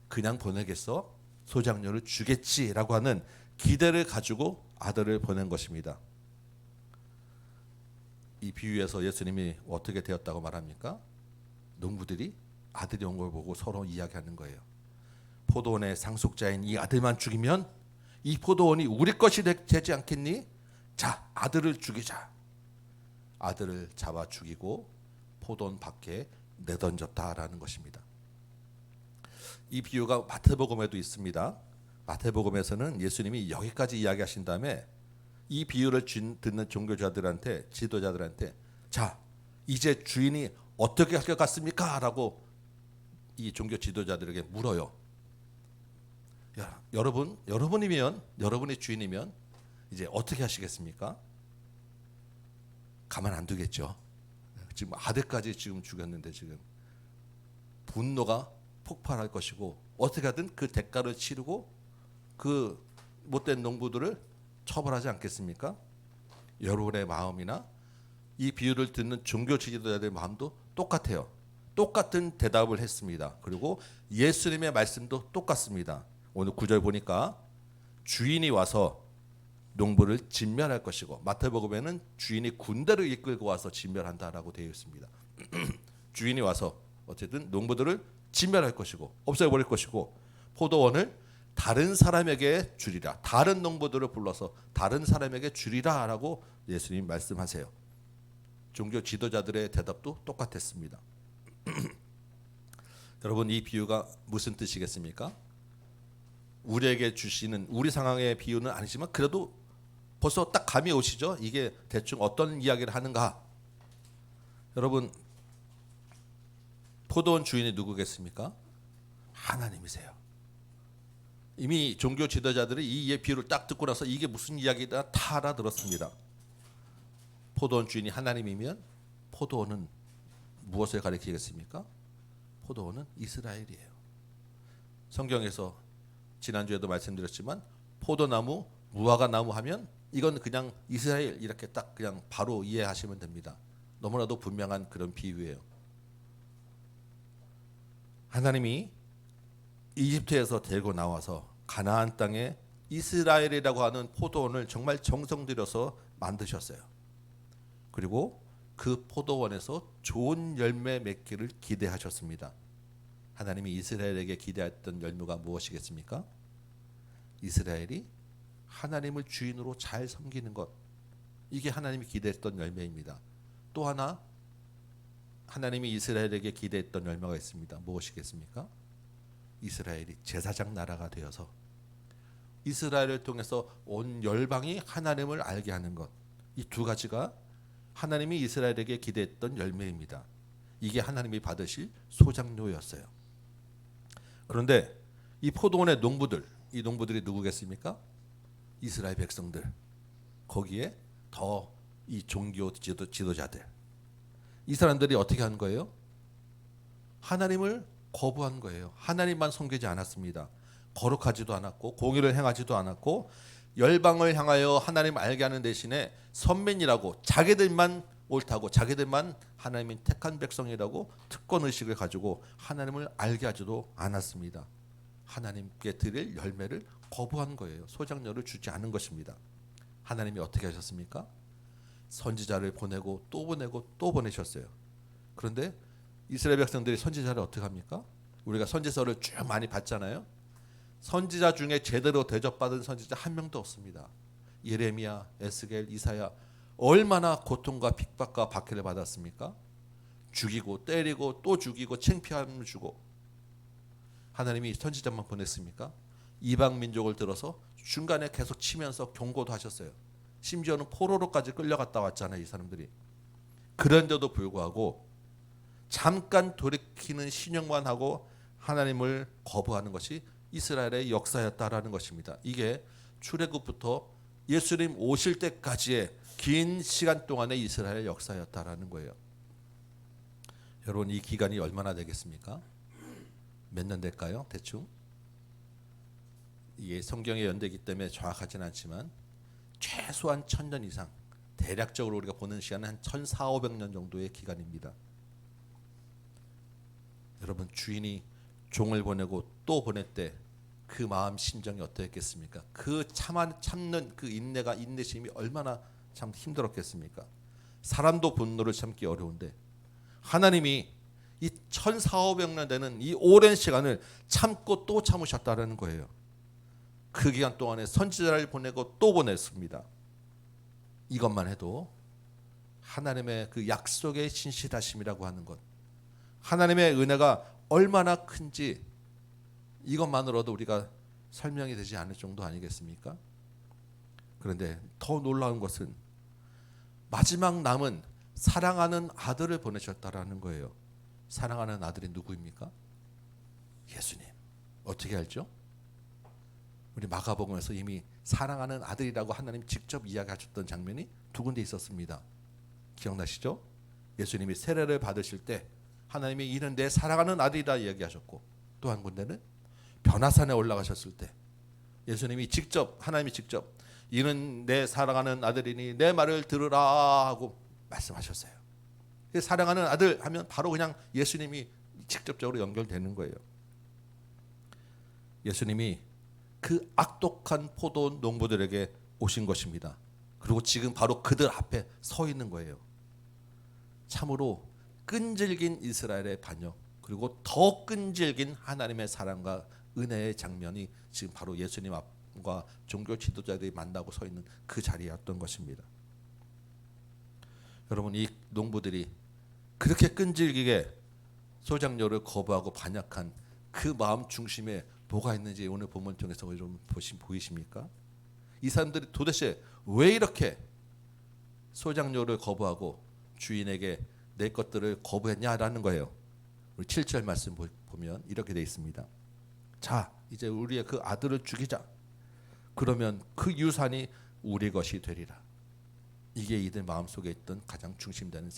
그냥 보내겠어? 소작료를 주겠지라고 하는 기대를 가지고 아들을 보낸 것입니다. 이 비유에서 예수님이 어떻게 되었다고 말합니까? 농부들이 아들이 온 걸 보고 서로 이야기하는 거예요. 포도원의 상속자인 이 아들만 죽이면 이 포도원이 우리 것이 되지 않겠니? 자, 아들을 죽이자. 아들을 잡아 죽이고 포도원 밖에 내던졌다라는 것입니다. 이 비유가 마태복음에도 있습니다. 마태복음에서는 예수님이 여기까지 이야기하신 다음에 이 비유를 듣는 종교자들한테, 지도자들한테 자, 이제 주인이 어떻게 할 것 같습니까? 라고 이 종교 지도자들에게 물어요. 여러분이면, 여러분의 주인이면 이제 어떻게 하시겠습니까? 가만 안 두겠죠. 지금 아들까지 지금 죽였는데 지금 분노가 폭발할 것이고 어떻게 하든 그 대가를 치르고 그 못된 농부들을 처벌하지 않겠습니까? 여러분의 마음이나 이 비유를 듣는 종교 지도자들의 마음도 똑같아요. 똑같은 대답을 했습니다. 그리고 예수님의 말씀도 똑같습니다. 오늘 9절 보니까 주인이 와서 농부를 진멸할 것이고 마태복음에는 주인이 군대를 이끌고 와서 진멸한다라고 되어 있습니다. 주인이 와서 어쨌든 농부들을 진멸할 것이고 없애버릴 것이고 포도원을 다른 사람에게 주리라. 다른 농부들을 불러서 다른 사람에게 주리라라고 예수님 말씀하세요. 종교 지도자들의 대답도 똑같았습니다. 여러분 이 비유가 무슨 뜻이겠습니까? 우리에게 주시는 우리 상황의 비유는 아니지만 그래도 벌써 딱 감이 오시죠? 이게 대충 어떤 이야기를 하는가? 여러분 포도원 주인이 누구겠습니까? 하나님이세요. 이미 종교 지도자들이 이 비유를 딱 듣고 나서 이게 무슨 이야기다 다 알아들었습니다. 포도원 주인이 하나님이면 포도원은 무엇을 가리키겠습니까? 포도원은 이스라엘이에요. 성경에서 지난주에도 말씀드렸지만 포도나무, 무화과 나무 하면 이건 그냥 이스라엘 이렇게 딱 그냥 바로 이해하시면 됩니다. 너무나도 분명한 그런 비유예요. 하나님이 이집트에서 데리고 나와서 가나안 땅에 이스라엘이라고 하는 포도원을 정말 정성 들여서 만드셨어요. 그리고 그 포도원에서 좋은 열매 맺기를 기대하셨습니다. 하나님이 이스라엘에게 기대했던 열매가 무엇이겠습니까? 이스라엘이 하나님을 주인으로 잘 섬기는 것. 이게 하나님이 기대했던 열매입니다. 또 하나 하나님이 이스라엘에게 기대했던 열매가 있습니다. 무엇이겠습니까? 이스라엘이 제사장 나라가 되어서 이스라엘을 통해서 온 열방이 하나님을 알게 하는 것. 이 두 가지가 하나님이 이스라엘에게 기대했던 열매입니다. 이게 하나님이 받으실 소작료였어요. 그런데 이 포도원의 농부들, 이 농부들이 누구겠습니까? 이스라엘 백성들. 거기에 더 이 종교 지도자들. 이 사람들이 어떻게 한 거예요? 하나님을 거부한 거예요. 하나님만 섬기지 않았습니다. 거룩하지도 않았고 공의를 행하지도 않았고 열방을 향하여 하나님 알게 하는 대신에 선민이라고 자기들만 옳다고 자기들만 하나님이 택한 백성이라고 특권의식을 가지고 하나님을 알게 하지도 않았습니다. 하나님께 드릴 열매를 거부한 거예요. 소작료를 주지 않은 것입니다. 하나님이 어떻게 하셨습니까? 선지자를 보내고 또 보내고 또 보내셨어요. 그런데 이스라엘 백성들이 선지자를 어떻게 합니까? 우리가 선지서를 쭉 많이 봤잖아요. 선지자 중에 제대로 대접받은 선지자 한 명도 없습니다. 예레미야, 에스겔, 이사야 얼마나 고통과 핍박과 박해를 받았습니까? 죽이고 때리고 또 죽이고 창피함을 주고. 하나님이 선지자만 보냈습니까? 이방 민족을 들어서 중간에 계속 치면서 경고도 하셨어요. 심지어는 포로로까지 끌려갔다 왔잖아요, 이 사람들이. 그런데도 불구하고 잠깐 돌이키는 신용만 하고 하나님을 거부하는 것이 이스라엘의 역사였다라는 것입니다. 이게 출애굽부터 예수님 오실 때까지의 긴 시간 동안의 이스라엘 역사였다라는 거예요. 여러분, 이 기간이 얼마나 되겠습니까? 몇 년 될까요? 대충 이게 성경의 연대이기 때문에 정확하지는 않지만 최소한 1000년 이상, 대략적으로 우리가 보는 시간은 한 1400~500년 정도의 기간입니다. 여러분, 주인이 종을 보내고 또 보낼 때 그 마음 심정이 어떠했겠습니까? 그 참는 그 인내심이 얼마나 참 힘들었겠습니까? 사람도 분노를 참기 어려운데 하나님이 이 1400~500년 되는 이 오랜 시간을 참고 또 참으셨다는 거예요. 그 기간 동안에 선지자를 보내고 또 보냈습니다. 이것만 해도 하나님의 그 약속의 신실하심이라고 하는 것, 하나님의 은혜가 얼마나 큰지 이것만으로도 우리가 설명이 되지 않을 정도 아니겠습니까? 그런데 더 놀라운 것은 마지막 남은 사랑하는 아들을 보내셨다라는 거예요. 사랑하는 아들이 누구입니까? 예수님. 어떻게 알죠? 우리 마가복음에서 이미 사랑하는 아들이라고 하나님 직접 이야기하셨던 장면이 두 군데 있었습니다. 기억나시죠? 예수님이 세례를 받으실 때 하나님이 이는 내 사랑하는 아들이다 이야기하셨고, 또 한 군데는 변화산에 올라가셨을 때 예수님이 직접, 하나님이 직접 이는 내 사랑하는 아들이니 내 말을 들으라 하고 말씀하셨어요. 사랑하는 아들 하면 바로 그냥 예수님이 직접적으로 연결되는 거예요. 예수님이 그 악독한 포도 농부들에게 오신 것입니다. 그리고 지금 바로 그들 앞에 서 있는 거예요. 참으로 끈질긴 이스라엘의 반역, 그리고 더 끈질긴 하나님의 사랑과 은혜의 장면이 지금 바로 예수님 앞과 종교 지도자들이 만나고 서 있는 그 자리였던 것입니다. 여러분, 이 농부들이 그렇게 끈질기게 소작료를 거부하고 반역한 그 마음 중심에 뭐가 있는지 오늘 본문 통해서 좀 보이십니까? 이 사람들이 도대체 왜 이렇게 소작료를 거부하고 주인에게 내 것들을 거부했냐라는 거예요. 우리 7절 말씀 보면 이렇게 돼 있습니다. 자, 이제 우리의 그 아들을 죽이자. 그러면 그 유산이 우리 것이 되리라. 이게 이들 마음속에 있던 가장 중심되는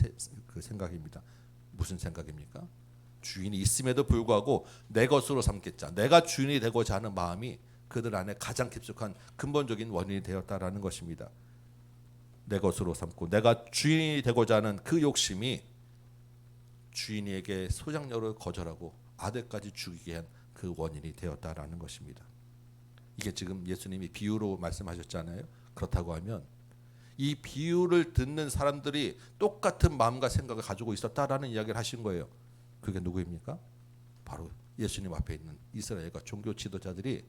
그 생각입니다. 무슨 생각입니까? 주인이 있음에도 불구하고 내 것으로 삼겠자, 내가 주인이 되고자 하는 마음이 그들 안에 가장 깊숙한 근본적인 원인이 되었다라는 것입니다. 내 것으로 삼고 내가 주인이 되고자 하는 그 욕심이 주인에게 소작료를 거절하고 아들까지 죽이게 한 그 원인이 되었다라는 것입니다. 이게 지금 예수님이 비유로 말씀하셨잖아요. 그렇다고 하면 이 비유를 듣는 사람들이 똑같은 마음과 생각을 가지고 있었다라는 이야기를 하신 거예요. 그게 누구입니까? 바로 예수님 앞에 있는 이스라엘과 종교 지도자들이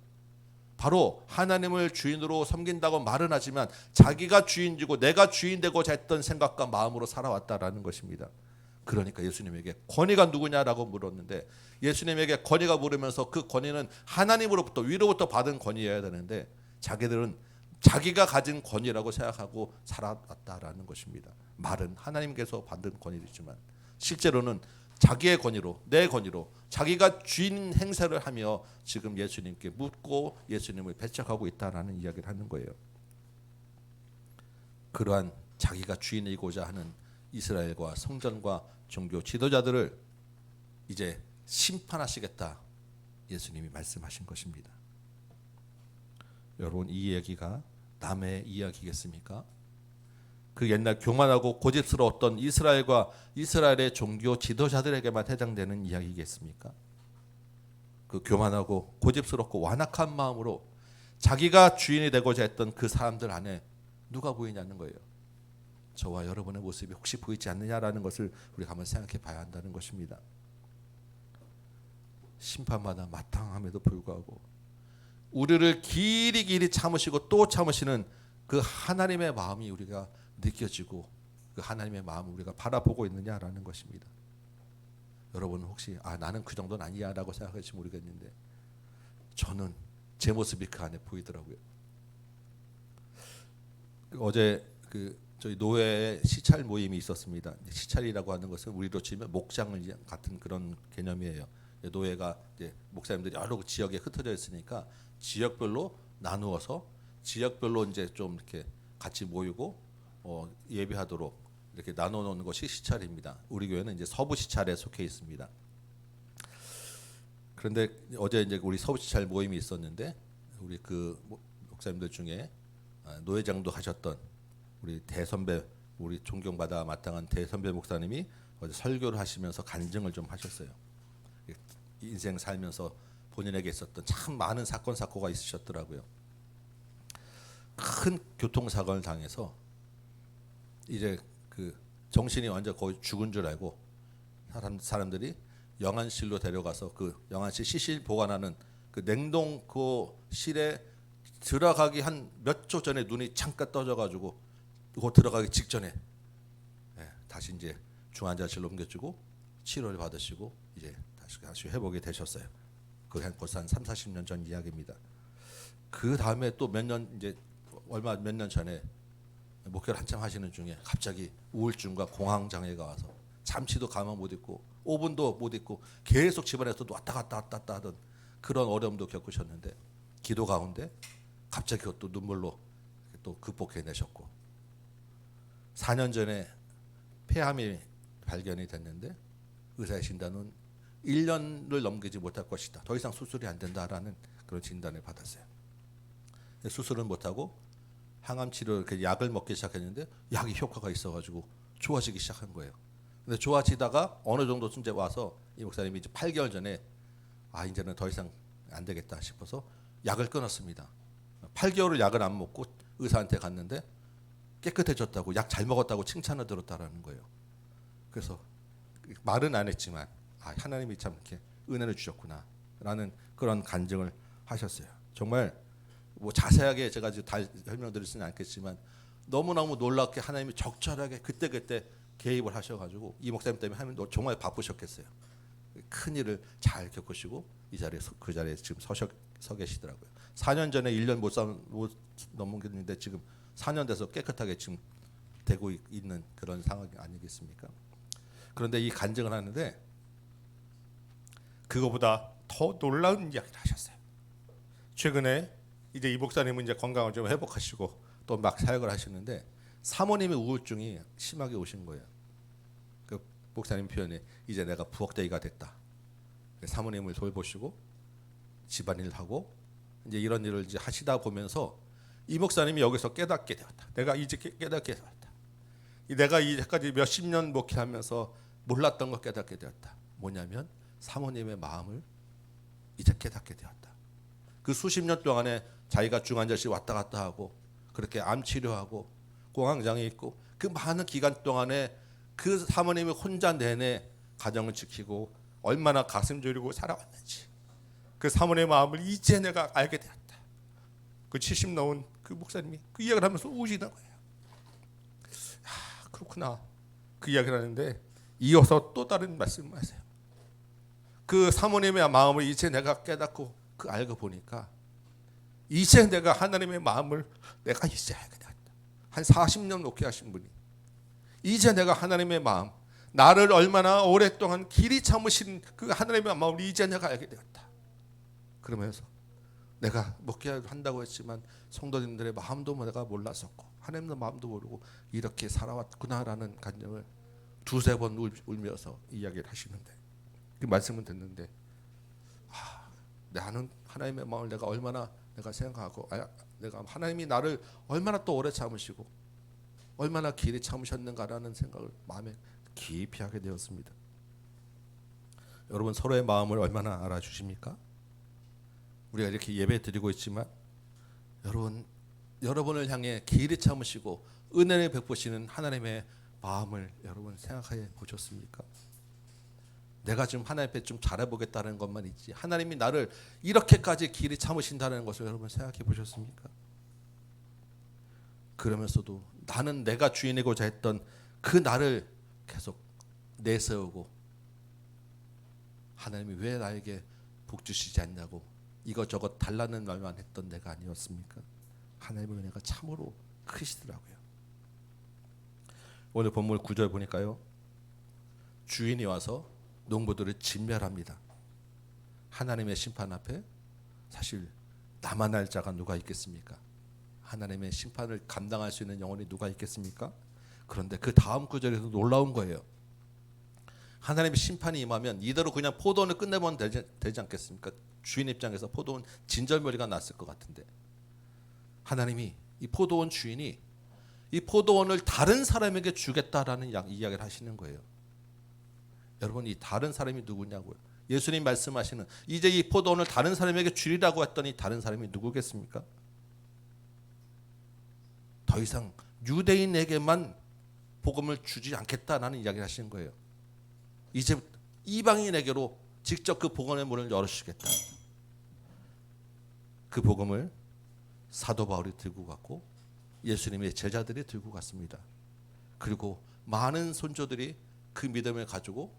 바로 하나님을 주인으로 섬긴다고 말은 하지만 자기가 주인이고 내가 주인 되고자 했던 생각과 마음으로 살아왔다라는 것입니다. 그러니까 예수님에게 권위가 누구냐라고 물었는데, 예수님에게 권위가 물으면서 그 권위는 하나님으로부터 위로부터 받은 권위여야 되는데 자기들은 자기가 가진 권위라고 생각하고 살아왔다라는 것입니다. 말은 하나님께서 받은 권위이지만 실제로는 자기의 권위로, 내 권위로 자기가 주인 행세를 하며 지금 예수님께 묻고 예수님을 배척하고 있다라는 이야기를 하는 거예요. 그러한 자기가 주인이고자 하는 이스라엘과 성전과 종교 지도자들을 이제 심판하시겠다 예수님이 말씀하신 것입니다. 여러분, 이 이야기가 남의 이야기겠습니까? 그 옛날 교만하고 고집스러웠던 이스라엘과 이스라엘의 종교 지도자들에게만 해당되는 이야기겠습니까? 그 교만하고 고집스럽고 완악한 마음으로 자기가 주인이 되고자 했던 그 사람들 안에 누가 보이냐는 거예요. 저와 여러분의 모습이 혹시 보이지 않느냐라는 것을 우리가 한번 생각해 봐야 한다는 것입니다. 심판마다 마땅함에도 불구하고 우리를 길이 참으시고 또 참으시는 그 하나님의 마음이 우리가 느껴지고 그 하나님의 마음을 우리가 바라보고 있느냐라는 것입니다. 여러분 혹시 나는 그 정도는 아니야라고 생각할지 모르겠는데 저는 제 모습이 그 안에 보이더라고요. 어제 저희 노회에 시찰 모임이 있었습니다. 시찰이라고 하는 것은 우리로 치면 목장을 같은 그런 개념이에요. 노회가 이제 목사님들이 여러 지역에 흩어져 있으니까 지역별로 나누어서 지역별로 이제 좀 이렇게 같이 모이고 예배하도록 이렇게 나눠 놓는 것이 시찰입니다. 우리 교회는 이제 서부 시찰에 속해 있습니다. 그런데 어제 이제 우리 서부 시찰 모임이 있었는데 우리 그 목사님들 중에 노회장도 하셨던 우리 대선배, 우리 존경받아 마땅한 대선배 목사님이 어제 설교를 하시면서 간증을 좀 하셨어요. 인생 살면서 본인에게 있었던 참 많은 사건 사고가 있으셨더라고요. 큰 교통사고를 당해서 이제 그 정신이 완전 거의 죽은 줄 알고 사람들이 영안실로 데려가서 그 영안실 시실 보관하는 그 냉동고실에 들어가기 한 몇 초 전에 눈이 잠깐 떠져가지고 그 들어가기 직전에 다시 이제 중환자실로 옮겨주고 치료를 받으시고 이제 다시 회복이 되셨어요. 그 벌써 한 30-40년 전 이야기입니다. 그 다음에 또 몇 년 전에 목회를 한참 하시는 중에 갑자기 우울증과 공황 장애가 와서 잠시도 가만 못 있고 5분도 못 있고 계속 집안에서 왔다 갔다 하던 그런 어려움도 겪으셨는데 기도 가운데 갑자기 그것도 눈물로 또 극복해내셨고 4년 전에 폐암이 발견이 됐는데 의사의 진단은 1년을 넘기지 못할 것이다. 더 이상 수술이 안 된다라는 그런 진단을 받았어요. 수술은 못하고 항암 치료 이렇게 약을 먹기 시작했는데 약이 효과가 있어가지고 좋아지기 시작한 거예요. 근데 좋아지다가 어느 정도 이제 와서 이 목사님이 이제 8개월 전에 이제는 더 이상 안 되겠다 싶어서 약을 끊었습니다. 8개월을 약을 안 먹고 의사한테 갔는데 깨끗해졌다고 약 잘 먹었다고 칭찬을 들었다라는 거예요. 그래서 말은 안 했지만 하나님이 참 이렇게 은혜를 주셨구나라는 그런 간증을 하셨어요. 정말 뭐 자세하게 제가 지금 다 설명드릴 수는 않겠지만 너무너무 놀랍게 하나님이 적절하게 그때그때 개입을 하셔가지고 이 목사님 때문에 하면 정말 바쁘셨겠어요. 큰 일을 잘 겪으시고 이 자리에 그 자리에 지금 서 계시더라고요. 4년 전에 1년 못 넘겼는데 지금 4년 돼서 깨끗하게 지금 되고 있는 그런 상황이 아니겠습니까? 그런데 이 간증을 하는데 그거보다 더 놀라운 이야기를 하셨어요. 최근에 이제 이 목사님은 이제 건강을 좀 회복하시고 또 막 사역을 하시는데 사모님의 우울증이 심하게 오신 거예요. 그 목사님 표현이 이제 내가 부엌대기가 됐다. 사모님을 돌보시고 집안일을 하고 이제 이런 일을 이제 하시다 보면서 이 목사님이 여기서 깨닫게 되었다. 내가 이제 깨닫게 되었다. 내가 이제까지 몇십 년 목회하면서 몰랐던 걸 깨닫게 되었다. 뭐냐면 사모님의 마음을 이제 깨닫게 되었다. 그 수십 년 동안에 자기가 중환자실 왔다 갔다 하고 그렇게 암 치료하고 공황장애 있고 그 많은 기간 동안에 그 사모님이 혼자 내내 가정을 지키고 얼마나 가슴 졸이고 살아왔는지 그 사모님의 마음을 이제 내가 알게 되었다. 그 70 넘은 그 목사님이 그 이야기를 하면서 우시는 거예요. 그렇구나. 그 이야기를 하는데 이어서 또 다른 말씀을 하세요. 그 사모님의 마음을 이제 내가 깨닫고 그 알고 보니까 이제 내가 하나님의 마음을 내가 이제 알게 되었다. 한 40년 목회하신 분이 이제 내가 하나님의 마음 나를 얼마나 오랫동안 길이 참으신 그 하나님의 마음을 이제 내가 알게 되었다. 그러면서 내가 목회를 한다고 했지만 성도님들의 마음도 내가 몰랐었고 하나님의 마음도 모르고 이렇게 살아왔구나라는 감정을 두세 번 울면서 이야기를 하시는데, 그 말씀을 듣는데 나는 하나님의 마음을 내가 얼마나 내가 생각하고 내가 하나님이 나를 얼마나 또 오래 참으시고 얼마나 길이 참으셨는가라는 생각을 마음에 깊이 하게 되었습니다. 여러분, 서로의 마음을 얼마나 알아주십니까? 우리가 이렇게 예배 드리고 있지만 여러분을 향해 길이 참으시고 은혜를 베푸시는 하나님의 마음을 여러분 생각해 보셨습니까? 내가 지금 하나님 앞에 좀 잘해보겠다는 것만 있지 하나님이 나를 이렇게까지 길이 참으신다는 것을 여러분 생각해 보셨습니까? 그러면서도 나는 내가 주인이고자 했던 그 나를 계속 내세우고 하나님이 왜 나에게 복 주시지 않냐고 이것저것 달라는 말만 했던 내가 아니었습니까? 하나님의 은혜가 참으로 크시더라고요. 오늘 본문 9절 보니까요, 주인이 와서 농부들을 진멸합니다. 하나님의 심판 앞에 사실 남아날 자가 누가 있겠습니까? 하나님의 심판을 감당할 수 있는 영혼이 누가 있겠습니까? 그런데 그 다음 구절에서 놀라운 거예요. 하나님의 심판이 임하면 이대로 그냥 포도원을 끝내면 되지 않겠습니까? 주인 입장에서 포도원 진절머리가 났을 것 같은데, 하나님이 이 포도원 주인이 이 포도원을 다른 사람에게 주겠다라는 이야기를 하시는 거예요. 여러분, 이 다른 사람이 누구냐고요? 예수님 말씀하시는 이제 이 포도원을 다른 사람에게 주리라고 했더니 다른 사람이 누구겠습니까? 더 이상 유대인에게만 복음을 주지 않겠다라는 이야기를 하시는 거예요. 이제 이방인에게로 직접 그 복음의 문을 열어주시겠다. 그 복음을 사도 바울이 들고 갔고 예수님의 제자들이 들고 갔습니다. 그리고 많은 선조들이 그 믿음을 가지고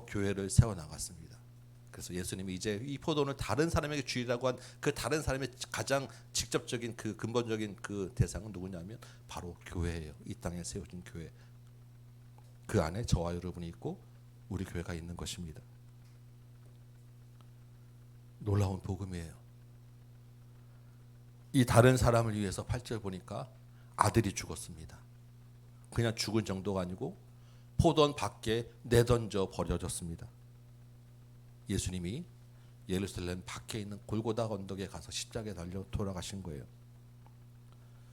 교회를 세워 나갔습니다. 그래서 예수님이 이제 이 포도원을 다른 사람에게 주리라고 한 그 다른 사람의 가장 직접적인 그 근본적인 그 대상은 누구냐면 바로 교회예요. 이 땅에 세워진 교회. 그 안에 저와 여러분이 있고 우리 교회가 있는 것입니다. 놀라운 복음이에요. 이 다른 사람을 위해서 8절 보니까 아들이 죽었습니다. 그냥 죽은 정도가 아니고 포도원 밖에 내던져 버려졌습니다. 예수님이 예루살렘 밖에 있는 골고다 언덕에 가서 십자가에 달려 돌아가신 거예요.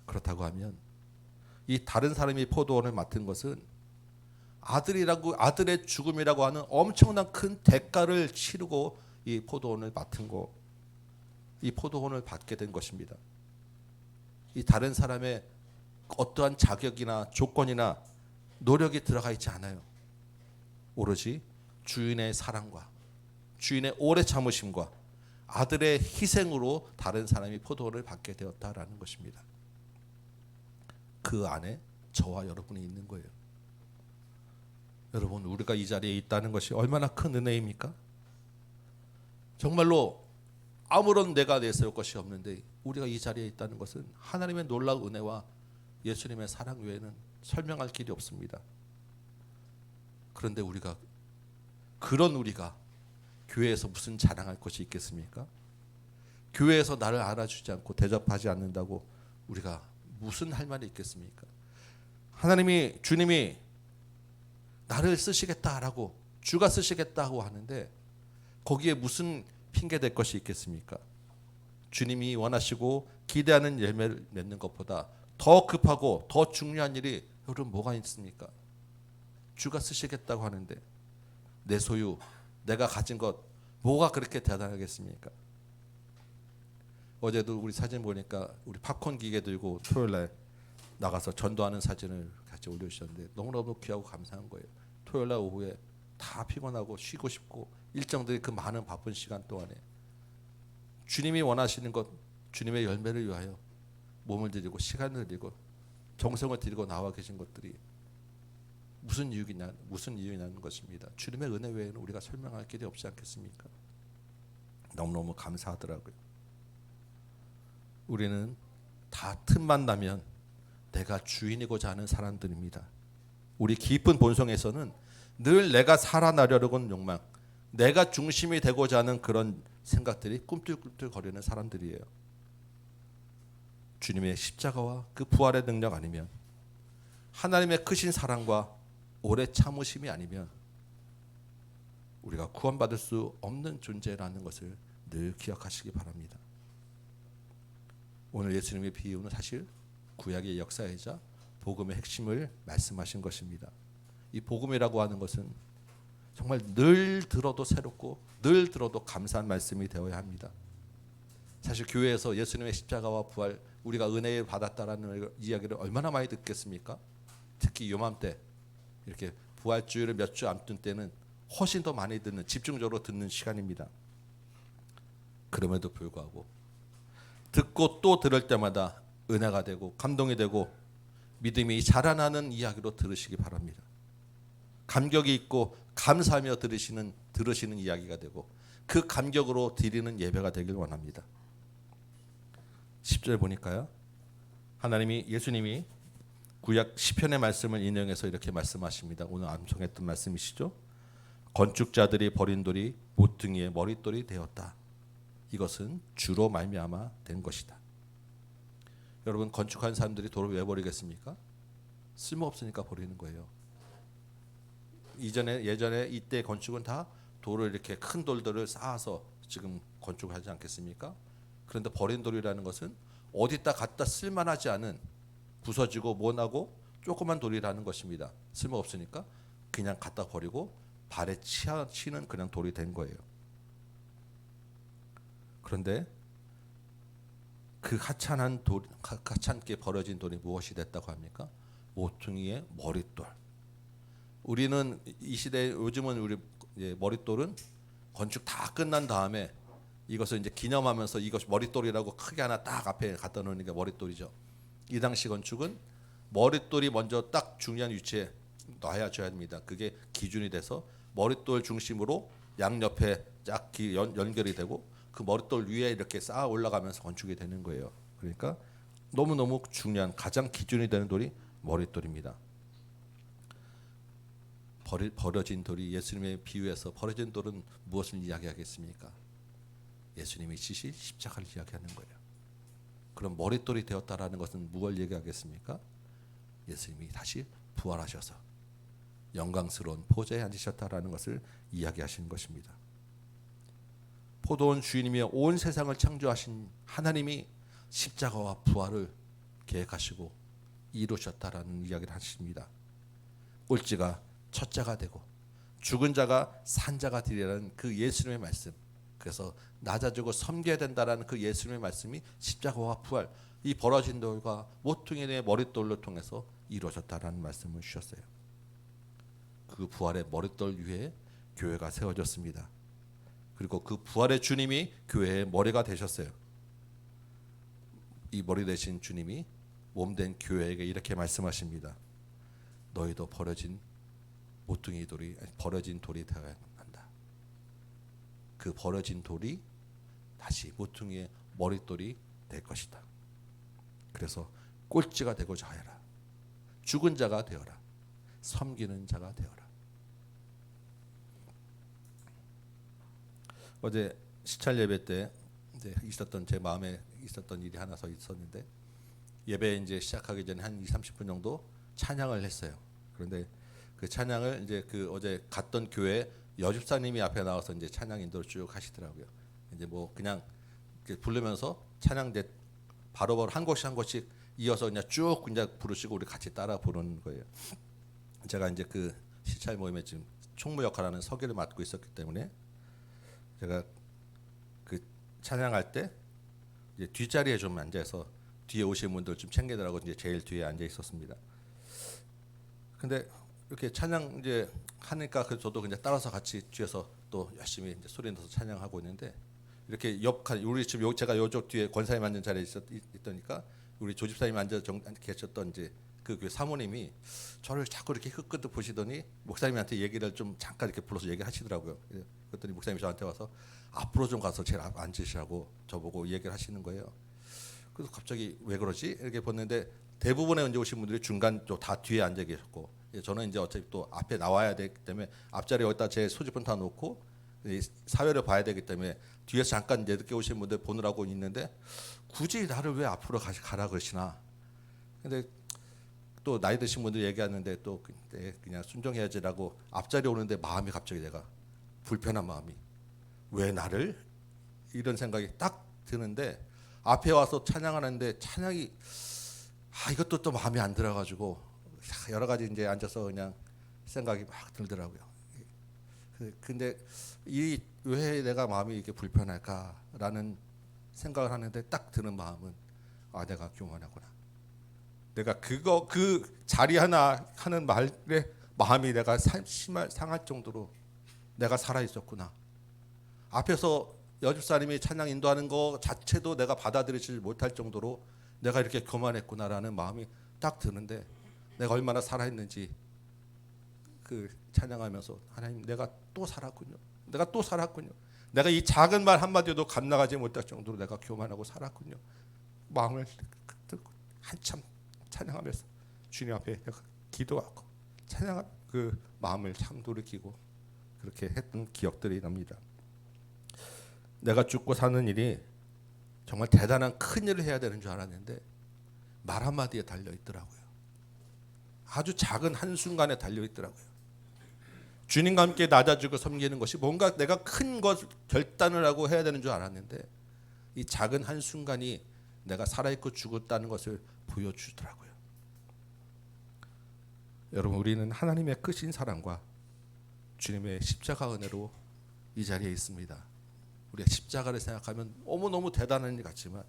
그렇다고 하면 이 다른 사람이 포도원을 맡은 것은 아들의 죽음이라고 하는 엄청난 큰 대가를 치르고 이 포도원을 맡은 거, 이 포도원을 받게 된 것입니다. 이 다른 사람의 어떠한 자격이나 조건이나 노력이 들어가 있지 않아요. 오로지 주인의 사랑과 주인의 오래 참으심과 아들의 희생으로 다른 사람이 포도원을 받게 되었다라는 것입니다. 그 안에 저와 여러분이 있는 거예요. 여러분, 우리가 이 자리에 있다는 것이 얼마나 큰 은혜입니까? 정말로 아무런 내가 내세울 것이 없는데 우리가 이 자리에 있다는 것은 하나님의 놀라운 은혜와 예수님의 사랑 외에는 설명할 길이 없습니다. 그런데 우리가 교회에서 무슨 자랑할 것이 있겠습니까? 교회에서 나를 알아주지 않고 대접하지 않는다고 우리가 무슨 할 말이 있겠습니까? 주님이 나를 쓰시겠다라고, 주가 쓰시겠다고 하는데 거기에 무슨 핑계 댈 것이 있겠습니까? 주님이 원하시고 기대하는 열매를 맺는 것보다 더 급하고 더 중요한 일이 여러분 뭐가 있습니까? 주가 쓰시겠다고 하는데 내 소유, 내가 가진 것 뭐가 그렇게 대단하겠습니까? 어제도 우리 사진 보니까 우리 팝콘 기계 들고 토요일날 나가서 전도하는 사진을 같이 올려주셨는데 너무너무 귀하고 감사한 거예요. 토요일날 오후에 다 피곤하고 쉬고 싶고 일정들이 그 많은 바쁜 시간 동안에 주님이 원하시는 것, 주님의 열매를 위하여 몸을 드리고 시간을 드리고 정성을 드리고 나와 계신 것들이 무슨 이유냐는 것입니다. 주님의 은혜 외에는 우리가 설명할 길이 없지 않겠습니까? 너무너무 감사하더라고요. 우리는 다 틈만 나면 내가 주인이고자 하는 사람들입니다. 우리 깊은 본성에서는 늘 내가 살아나려고 하는 욕망, 내가 중심이 되고자 하는 그런 생각들이 꿈틀꿈틀거리는 사람들이에요. 주님의 십자가와 그 부활의 능력 아니면, 하나님의 크신 사랑과 오래 참으심이 아니면 우리가 구원받을 수 없는 존재라는 것을 늘 기억하시기 바랍니다. 오늘 예수님의 비유는 사실 구약의 역사이자 복음의 핵심을 말씀하신 것입니다. 이 복음이라고 하는 것은 정말 늘 들어도 새롭고 늘 들어도 감사한 말씀이 되어야 합니다. 사실 교회에서 예수님의 십자가와 부활, 우리가 은혜를 받았다라는 이야기를 얼마나 많이 듣겠습니까? 특히 요맘때 이렇게 부활주일을 몇 주 앞둔 때는 훨씬 더 많이 듣는, 집중적으로 듣는 시간입니다. 그럼에도 불구하고 듣고 또 들을 때마다 은혜가 되고 감동이 되고 믿음이 자라나는 이야기로 들으시기 바랍니다. 감격이 있고 감사하며 들으시는 이야기가 되고 그 감격으로 드리는 예배가 되길 원합니다. 10절 보니까요, 예수님이 구약 시편의 말씀을 인용해서 이렇게 말씀하십니다. 오늘 암송했던 말씀이시죠. 건축자들이 버린 돌이 모퉁이의 머릿돌이 되었다. 이것은 주로 말미암아 된 것이다. 여러분, 건축하는 사람들이 돌을 왜 버리겠습니까? 쓸모없으니까 버리는 거예요. 예전에 이때 건축은 다 돌을 이렇게 큰 돌들을 쌓아서 지금 건축하지 않겠습니까? 그런데 버린 돌이라는 것은 어디다 갖다 쓸만하지 않은, 부서지고 모나고 조그만 돌이라는 것입니다. 쓸모없으니까 그냥 갖다 버리고 발에 치는 그냥 돌이 된 거예요. 그런데 그 하찮게 버려진 돌이 무엇이 됐다고 합니까? 모퉁이의 머릿돌. 우리는 이 시대, 요즘은 우리 머릿돌은 건축 다 끝난 다음에 이것을 이제 기념하면서 이것 머릿돌이라고 크게 하나 딱 앞에 갖다 놓는 게 머릿돌이죠. 이 당시 건축은 머릿돌이 먼저 딱 중요한 위치에 놔야줘야 합니다. 그게 기준이 돼서 머릿돌 중심으로 양옆에 쫙 연결이 되고 그 머릿돌 위에 이렇게 쌓아 올라가면서 건축이 되는 거예요. 그러니까 너무너무 중요한, 가장 기준이 되는 돌이 머릿돌입니다. 버려진 돌이, 예수님의 비유에서 버려진 돌은 무엇을 이야기하겠습니까? 예수님이 지실 십자가를 이야기하는 거예요. 그럼 머릿돌이 되었다라는 것은 무엇을 얘기하겠습니까? 예수님이 다시 부활하셔서 영광스러운 보좌에 앉으셨다라는 것을 이야기하시는 것입니다. 포도원 주인이며 온 세상을 창조하신 하나님이 십자가와 부활을 계획하시고 이루셨다라는 이야기를 하십니다. 꼴찌가 첫자가 되고 죽은 자가 산자가 되리라는 그 예수님의 말씀, 그래서 낮아지고 섬겨야 된다라는 그 예수님의 말씀이 십자가와 부활, 이 벌어진 돌과 모퉁이의 머릿돌로 통해서 이루어졌다라는 말씀을 주셨어요. 그 부활의 머릿돌 위에 교회가 세워졌습니다. 그리고 그 부활의 주님이 교회의 머리가 되셨어요. 이 머리 되신 주님이 몸된 교회에게 이렇게 말씀하십니다. 너희도 버려진 돌이 되어야 한다. 그 버려진 돌이 다시 모퉁이의 머릿돌이 될 것이다. 그래서 꼴찌가 되고자 하여라. 죽은 자가 되어라. 섬기는 자가 되어라. 어제 시찰 예배 때 이제 제 마음에 있었던 일이 하나 더 있었는데, 예배 이제 시작하기 전에 한 20-30분 정도 찬양을 했어요. 그런데 그 찬양을 이제 어제 갔던 교회 여집사님이 앞에 나와서 이제 찬양 인도를 쭉 하시더라고요. 이제 뭐 그냥 부르면서 찬양 이제 바로바로 한 곡씩 한 곡씩 이어서 그냥 쭉 그냥 부르시고 우리 같이 따라 부르는 거예요. 제가 이제 그 시찰 모임에 지금 총무 역할하는 서기를 맡고 있었기 때문에 제가 그 찬양할 때 이제 뒷자리에 좀 앉아서 뒤에 오신 분들 좀 챙기더라고 이제 제일 뒤에 앉아 있었습니다. 근데 이렇게 찬양 이제 하니까 저도 그냥 따라서 같이 뒤에서 또 열심히 이제 소리 내서 찬양하고 있는데, 이렇게 우리 지금 제가 요쪽 뒤에 권사님 앉은 자리에 있더니까 우리 조집사님 앉아 계셨던 이제 그 교회 사모님이 저를 자꾸 이렇게 흑끄덕 보시더니 목사님한테 얘기를 좀 잠깐 이렇게 불러서 얘기하시더라고요. 그랬더니 목사님이 저한테 와서 앞으로 좀 가서 제일 앉으시라고 저보고 얘기를 하시는 거예요. 그래서 갑자기 왜 그러지? 이렇게 봤는데 대부분의 이제 오신 분들이 중간 또 다 뒤에 앉아 계셨고, 저는 이제 어차피 또 앞에 나와야 되기 때문에 앞자리 여기다 제 소지품 다 놓고 이 사회를 봐야 되기 때문에 뒤에서 잠깐 이제 늦게 오신 분들 보느라고 있는데 굳이 나를 왜 앞으로 가라 그러시나. 근데 또 나이 드신 분들 얘기하는데 또 그냥 순종해야지라고 앞자리 오는데 마음이 갑자기 내가 불편한 마음이 왜 나를 이런 생각이 딱 드는데 앞에 와서 찬양하는데 찬양이 이것도 또 마음에 안 들어가지고 여러 가지 이제 앉아서 그냥 생각이 막 들더라고요. 근데 이 왜 내가 마음이 이렇게 불편할까라는 생각을 하는데 딱 드는 마음은 내가 교만하구나. 내가 그 자리 하나 하는 말에 마음이 내가 심할 상할 정도로 내가 살아 있었구나. 앞에서 여집사님이 찬양 인도하는 거 자체도 내가 받아들이지 못할 정도로 내가 이렇게 교만했구나라는 마음이 딱 드는데 내가 얼마나 살아있는지 그 찬양하면서 하나님 내가 또 살았군요. 내가 또 살았군요. 내가 이 작은 말 한마디도 감당하지 못할 정도로 내가 교만하고 살았군요. 마음을 한참 찬양하면서 주님 앞에 내가 기도하고 찬양한 그 마음을 참 돌이키고 그렇게 했던 기억들이 납니다. 내가 죽고 사는 일이 정말 대단한 큰 일을 해야 되는 줄 알았는데 말 한마디에 달려 있더라고요. 아주 작은 한순간에 달려 있더라고요. 주님과 함께 낮아지고 섬기는 것이 뭔가 내가 큰 것 결단을 하고 해야 되는 줄 알았는데 이 작은 한순간이 내가 살아있고 죽었다는 것을 보여주더라고요. 여러분, 우리는 하나님의 크신 사랑과 주님의 십자가 은혜로 이 자리에 있습니다. 우리가 십자가를 생각하면 너무너무 대단한 일 같지만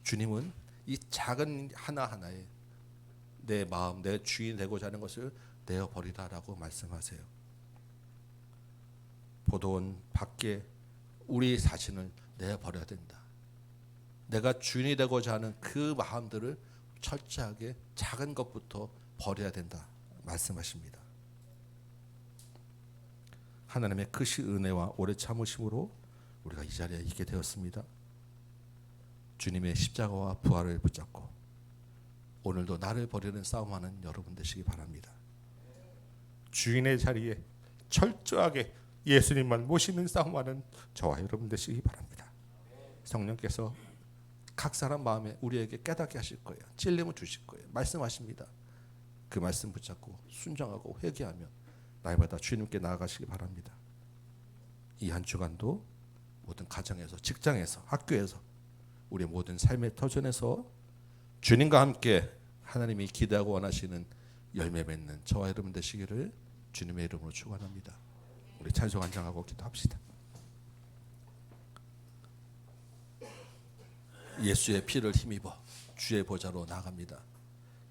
주님은 이 작은 하나하나에 내 마음, 내 주인 되고자 하는 것을 내어버리라라고 말씀하세요. 포도원 밖에 우리 자신을 내어버려야 된다. 내가 주인이 되고자 하는 그 마음들을 철저하게 작은 것부터 버려야 된다 말씀하십니다. 하나님의 크신 은혜와 오래 참으심으로 우리가 이 자리에 있게 되었습니다. 주님의 십자가와 부활을 붙잡고 오늘도 나를 버리는 싸움하는 여러분 되시기 바랍니다. 주인의 자리에 철저하게 예수님만 모시는 싸움하는 저와 여러분 되시기 바랍니다. 성령께서 각 사람 마음에 우리에게 깨닫게 하실 거예요. 찔림을 주실 거예요. 말씀하십니다. 그 말씀 붙잡고 순종하고 회개하며 날마다 주님께 나아가시기 바랍니다. 이 한 주간도 모든 가정에서, 직장에서, 학교에서, 우리 모든 삶의 터전에서 주님과 함께 하나님이 기대하고 원하시는 열매 맺는 저와 여러분 되시기를 주님의 이름으로 축원합니다. 우리 찬송 한장하고 기도합시다. 예수의 피를 힘입어 주의 보좌로 나갑니다.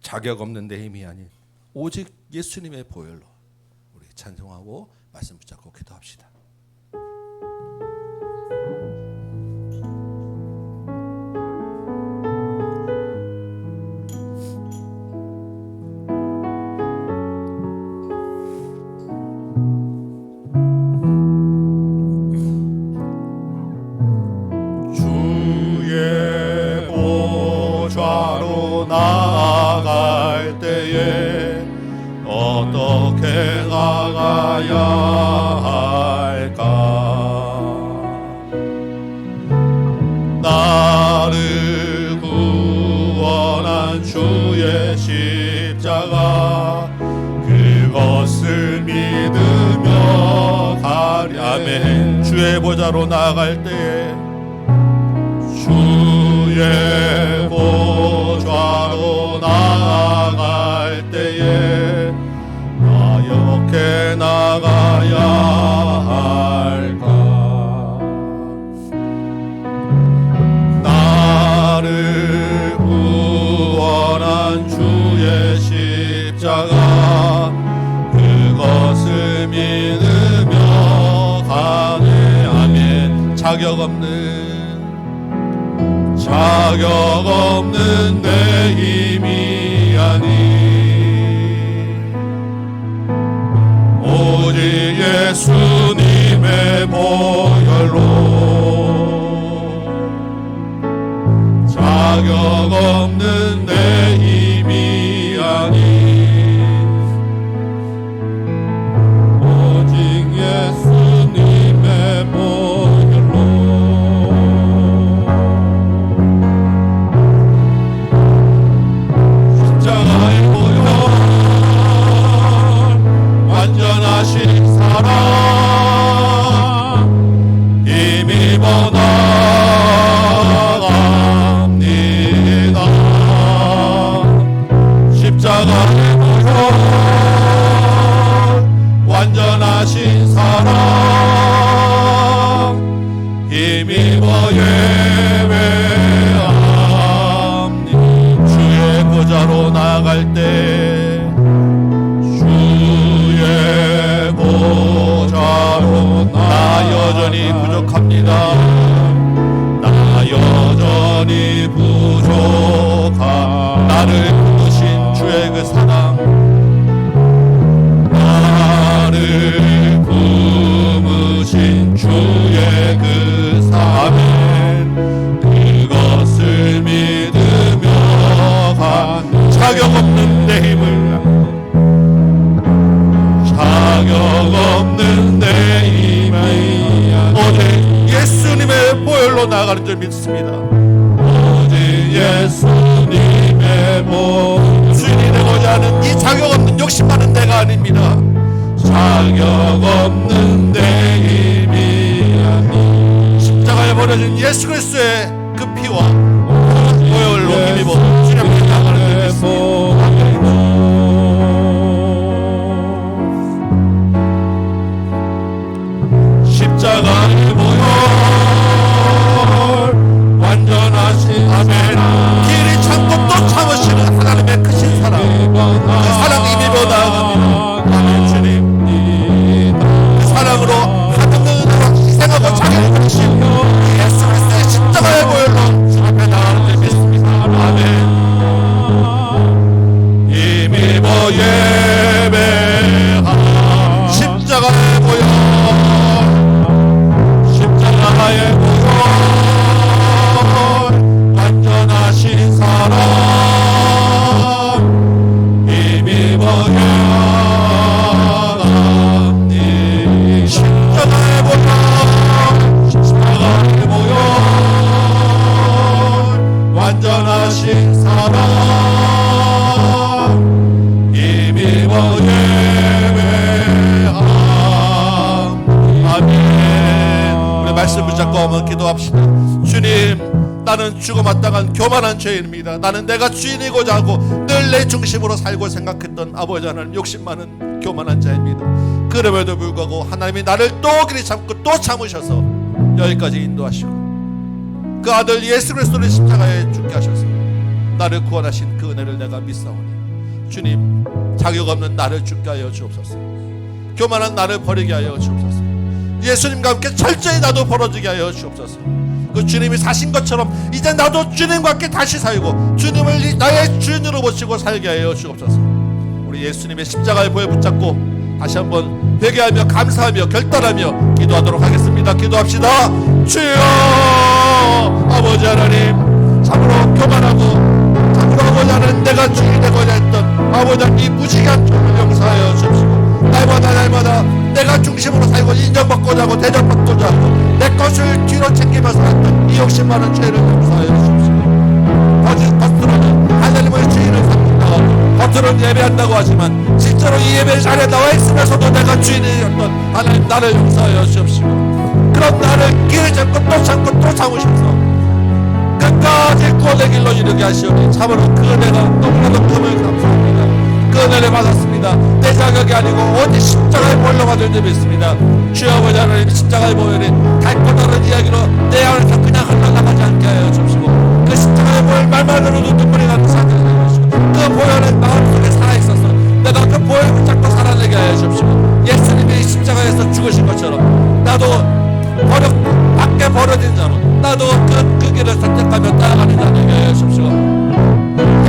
자격 없는 내 힘이 아닌 오직 예수님의 보혈로 우리 찬송하고 말씀 붙잡고 기도합시다.
나아갈 때에 어떻게 나가야 할까? 나를 구원한 주의 십자가 그것을 믿으며 가랴. 아멘. 주의 보좌로 나아갈 때에 주의 보좌로 나아갈 때에 나 이렇게 나가야 할까? 나를 구원한 주의 십자가 그것을 믿으며 가네. 아멘. 자격 없는 내 힘이 아닌 오직 예수님의 보혈로 자격 없는 내 힘
나가는 줄 믿습니다.
오직 예수님의 복
주인이 되고자 하는 이 자격 없는 욕심 많은 내가 아닙니다.
자격 없는 내 힘이 아니
십자가에 버려진 예수 그리스도의 그 피와 보혈로 힘입어 주님 앞에 나가는 줄 믿습니다.
십자가의 보혈 완전하신 아멘
길이 참고 또 참으시는 하나님의 크신 사랑, 그 사랑 힘입어 나아갑니다. 아멘. 주님 그 사랑으로 하나님의 은혜로 희생하고 자기를 바치시고 예수 그리스도의 십자가의 보혈로 주 앞에 나가는 줄 믿습니다. 아멘.
힘입어 예배하
십자가의 보혈,
십자가의 보혈 완전하신 사랑 힘입어 예배하니
십자가의 보혈,
십자가의 보혈 완전하신 사랑 힘입어 예배하니 아멘.
우리 말씀 붙잡고 한번 기도합시다. 주님, 나는 죽어마땅한 교만한 죄인입니다. 나는 내가 주인이고자 하고 늘 내 중심으로 살고 생각했던 아버지 하나님 욕심 많은 교만한 자입니다. 그럼에도 불구하고 하나님이 나를 또 그리 참고 또 참으셔서 여기까지 인도하시고 그 아들 예수 그리스도를 십자가에 죽게 하셔서 나를 구원하신 그 은혜를 내가 믿사오니 주님, 자격 없는 나를 죽게 하여 주옵소서. 교만한 나를 버리게 하여 주옵소서. 예수님과 함께 철저히 나도 벌어지게 하여 주옵소서. 그 주님이 사신 것처럼 이제 나도 주님과 함께 다시 살고 주님을 나의 주인으로 모시고 살게 하여 주옵소서. 우리 예수님의 십자가의 보혈 붙잡고 다시 한번 회개하며 감사하며 결단하며 기도하도록 하겠습니다. 기도합시다. 주여, 아버지 하나님, 참으로 교만하고 참으로 아버지 하나님 내가 주인이 되고자 했던 아버지 하나님 이 무지개한 종을 용서하여 주옵시고 날마다 내가 중심으로 살고 인정받고자 하고 대접받고자 하고 내 것을 뒤로 챙기면서 살았던 이 욕심 많은 죄를 용서하여 주십시오. 겉으로는 하나님의 주인을 삼는다고 겉으로는 예배한다고 하지만 실제로 이 예배 자리에 나와 있으면서도 내가 주인이었던 하나님 나를 용서하여 주십시오. 그런 나를 길을 잡고 또 참고 또 참으셔서 끝까지 구원의 길로 이르게 하시오니 참으로 그 은혜가 너무나도 큼을 감사합니다. 그 은혜를 받았습니다. 내 자격이 아니고 오직 십자가의 보혈로 받을 줄 믿습니다. 주여 아버지 하나님, 십자가의 보혈이 달고 다른 이야기로 내 안에서 그냥 흘러나가지 않게 하여 주시고 그 십자가의 보혈 말만으로도 눈물이 나는 사람이 되게 하시고 그 보혈은 마음속에 살아있어서 내가 그 보혈을 붙잡고 살아내게 하여 주시고 예수님이 십자가에서 죽으신 것처럼 나도 밖에 버려진 자로 나도 그 길을 선택하며 따라가는 자 되게 하여 주시고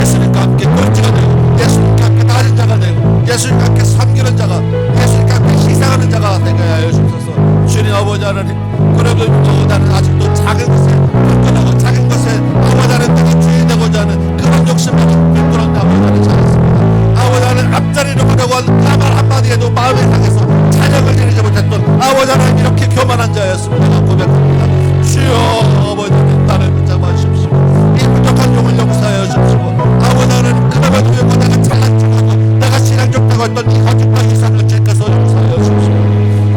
예수님과 함께 꼴찌가 되고 예수님과 함께 다른 자가 되고 예수님과 함께 섬기는 자가 예수님과 함께 희생하는 자가 되게 하여 주옵소서. 주님 아버지 하나님, 그래도 나는 아직도 작은 것에 불편하고 작은 것에 아버지 하나님 내가 주인 되고자 하는 그런 욕심을 불편한 아버지 하나님 잘했습니다. 아버지 하나님 앞자리를 보려고 하는 말 한마디에도 마음이 상해서 찬양을 드리지 못했던 아버지 하나님 이렇게 교만한 자였음을 내가 고백합니다. 주여 아버지 하나님 나를 붙잡아 주십시오. 이 부족한 용을 용서하여 주십시오. 아버지 하나님 그나마 두려고 내가 잘난 척하고 내가 신앙 좋다고 했던 이 가족과 이상을 주께서 용서하여 주십시오.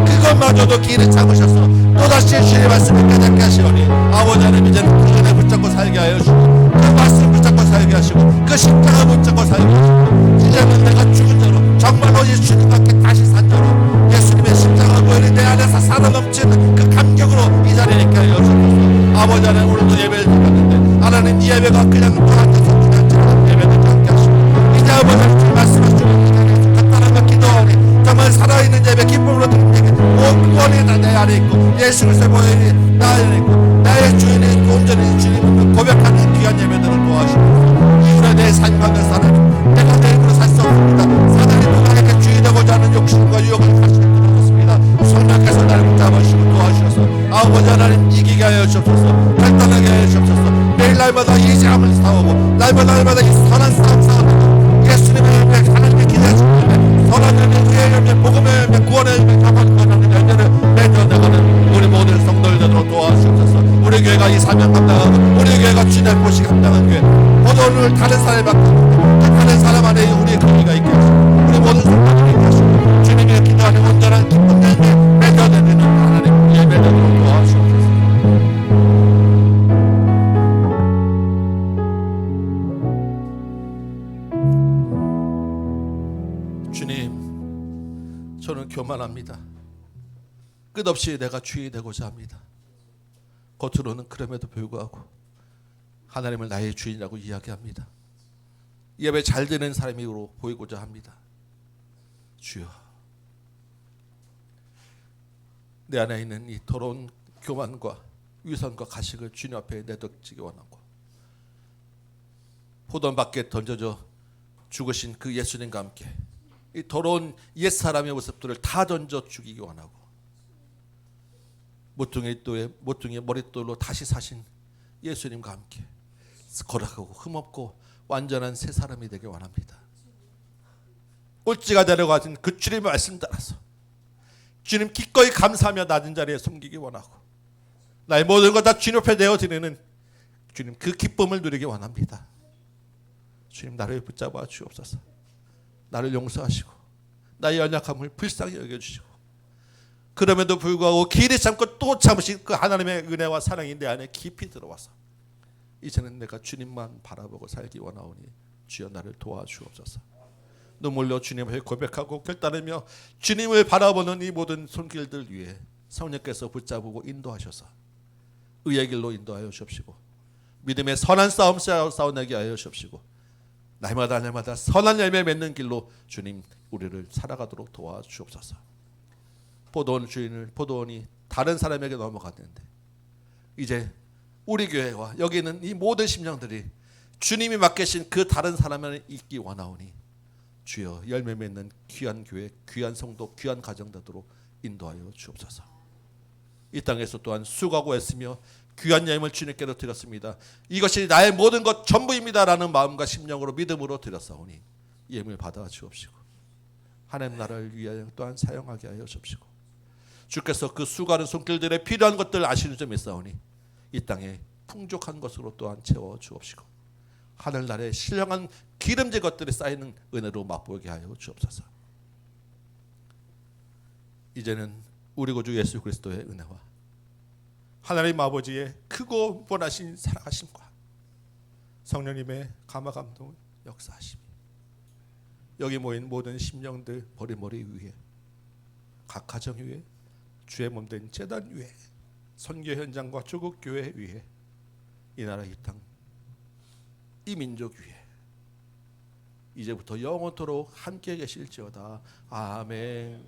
그것마저도 길을 잡으셔서 또다시 주의 말씀을 깨닫게 하시오니 아버지 하나님 이제는 그 은혜 붙잡고 살게 하여 주시고 그 말씀 붙잡고 살게 하시고 그 십자가 붙잡고 살게 하시고 이제는 내가 죽은 자로 정말로 예수님과 함께 다시 산 자로 예수님의 십자가 보혈이 내 안에서 살아 넘치는 그 감격으로 이 자리에 있게 하여 주옵소서. 아버지 하나님, 오늘도 예배를 드렸는데 하나님 이 예배가 그냥 또 앉아서 그냥 예배를 함께 하시고 이제 아버지 하나님 말씀하시고 이 자리에서 간단하게 기도하니 정말 살아있는 예배 기쁨으로 드리는 예배 온 구원이 다 내 안에 있고 예수 그리스도의 보혈이 나 안에 있고 나의 주인이 온전히 주님을 고백하는 귀한 예배들을 도와주시고 이후에 내 삶과 내 사랑이 내가 내 힘으로 살 수 없습니다. 사단이 나에게 주인되고자 하는 욕심과 유혹을 다시 끊어놓습니다. 성령께서 나를 붙잡으시고 도와주셔서 아버지 하나님 이기게 하여 주옵소서. 결단하게 하여 주옵소서. 매일 날마다 이 잠을 싸우고 날마다 이 선한 싸움 싸우고 예수님의 열매 하나님의 기대하시는 열매 선한 열매 의의 열매 복음의 열매 구원의 열매 가만히 하는 열매를 맺어나가는 우리 모든 성도들 되도록 도와주옵소서. 우리 교회가 이 사명 감당하고 우리 교회가 주님의 보시 감당한 교회 포도원을 다른 사람에 맡고 다른 사람 안에 우리의 긍휼가 있게 하시고 우리 모든 성도들이 있게 하시고 주님의 기도하는 온전한 기쁨 열매 맺어내는 하나님 예배되도록 도와주옵소서. 주님, 저는 교만합니다. 끝없이 내가 주인이 되고자 합니다. 겉으로는 그럼에도 불구하고 하나님을 나의 주인이라고 이야기합니다. 예배 잘 드는 사람으로 보이고자 합니다. 주여, 내 안에 있는 이 더러운 교만과 위선과 가식을 주님 앞에 내던지기 원하고 포도원 밖에 던져져 죽으신 그 예수님과 함께 이 더러운 옛사람의 모습들을 다 던져 죽이기 원하고 모퉁이 머릿돌로 다시 사신 예수님과 함께 거룩하고 흠없고 완전한 새 사람이 되길 원합니다. 꼴찌가 되려고 하신 그 주님의 말씀 따라서 주님 기꺼이 감사하며 낮은 자리에 섬기기 원하고 나의 모든 것 다 주님 앞에 내어드리는 주님 그 기쁨을 누리기 원합니다. 주님 나를 붙잡아 주옵소서. 나를 용서하시고 나의 연약함을 불쌍히 여겨주시고 그럼에도 불구하고 길이 참고 또 참으신 그 하나님의 은혜와 사랑이 내 안에 깊이 들어와서 이제는 내가 주님만 바라보고 살기 원하오니 주여 나를 도와주옵소서. 눈물로 주님을 고백하고 결단하며 주님을 바라보는 이 모든 손길들 위에 성령께서 붙잡고 인도하셔서 의의 길로 인도하여 주옵시고 믿음의 선한 싸움 싸워내게 하여 주옵시고 날마다 선한 열매 맺는 길로 주님 우리를 살아가도록 도와주옵소서. 포도원이 다른 사람에게 넘어갔는데 이제 우리 교회와 여기 있는 이 모든 심령들이 주님이 맡기신 그 다른 사람에 있기 원하오니 주여 열매 맺는 귀한 교회, 귀한 성도, 귀한 가정 되도록 인도하여 주옵소서. 이 땅에서 또한 수고하고 애쓰며 귀한 예물을 주님께로 드렸습니다. 이것이 나의 모든 것 전부입니다라는 마음과 심령으로 믿음으로 드렸사오니 예물 받아 주옵시고 하나님 나라를 위하여 또한 사용하게 하여 주옵시고 주께서 그 수고하는 손길들에 필요한 것들 아시는 점이 있사오니 이 땅에 풍족한 것으로 또한 채워 주옵시고 하늘나라에 신령한 기름진 것들이 쌓이는 은혜로 맛보게 하여 주옵소서. 이제는 우리 구주 예수 그리스도의 은혜와 하나님 아버지의 크고 원하신 사랑하심과 성령님의 감화감동 역사하심이 여기 모인 모든 심령들 머리머리 위에 각 가정 위에 주의 몸된 제단 위에 선교 현장과 조국 교회 위에 이 나라 이 땅 이 민족 위에 이제부터 영원토록 함께 계실지어다. 아멘.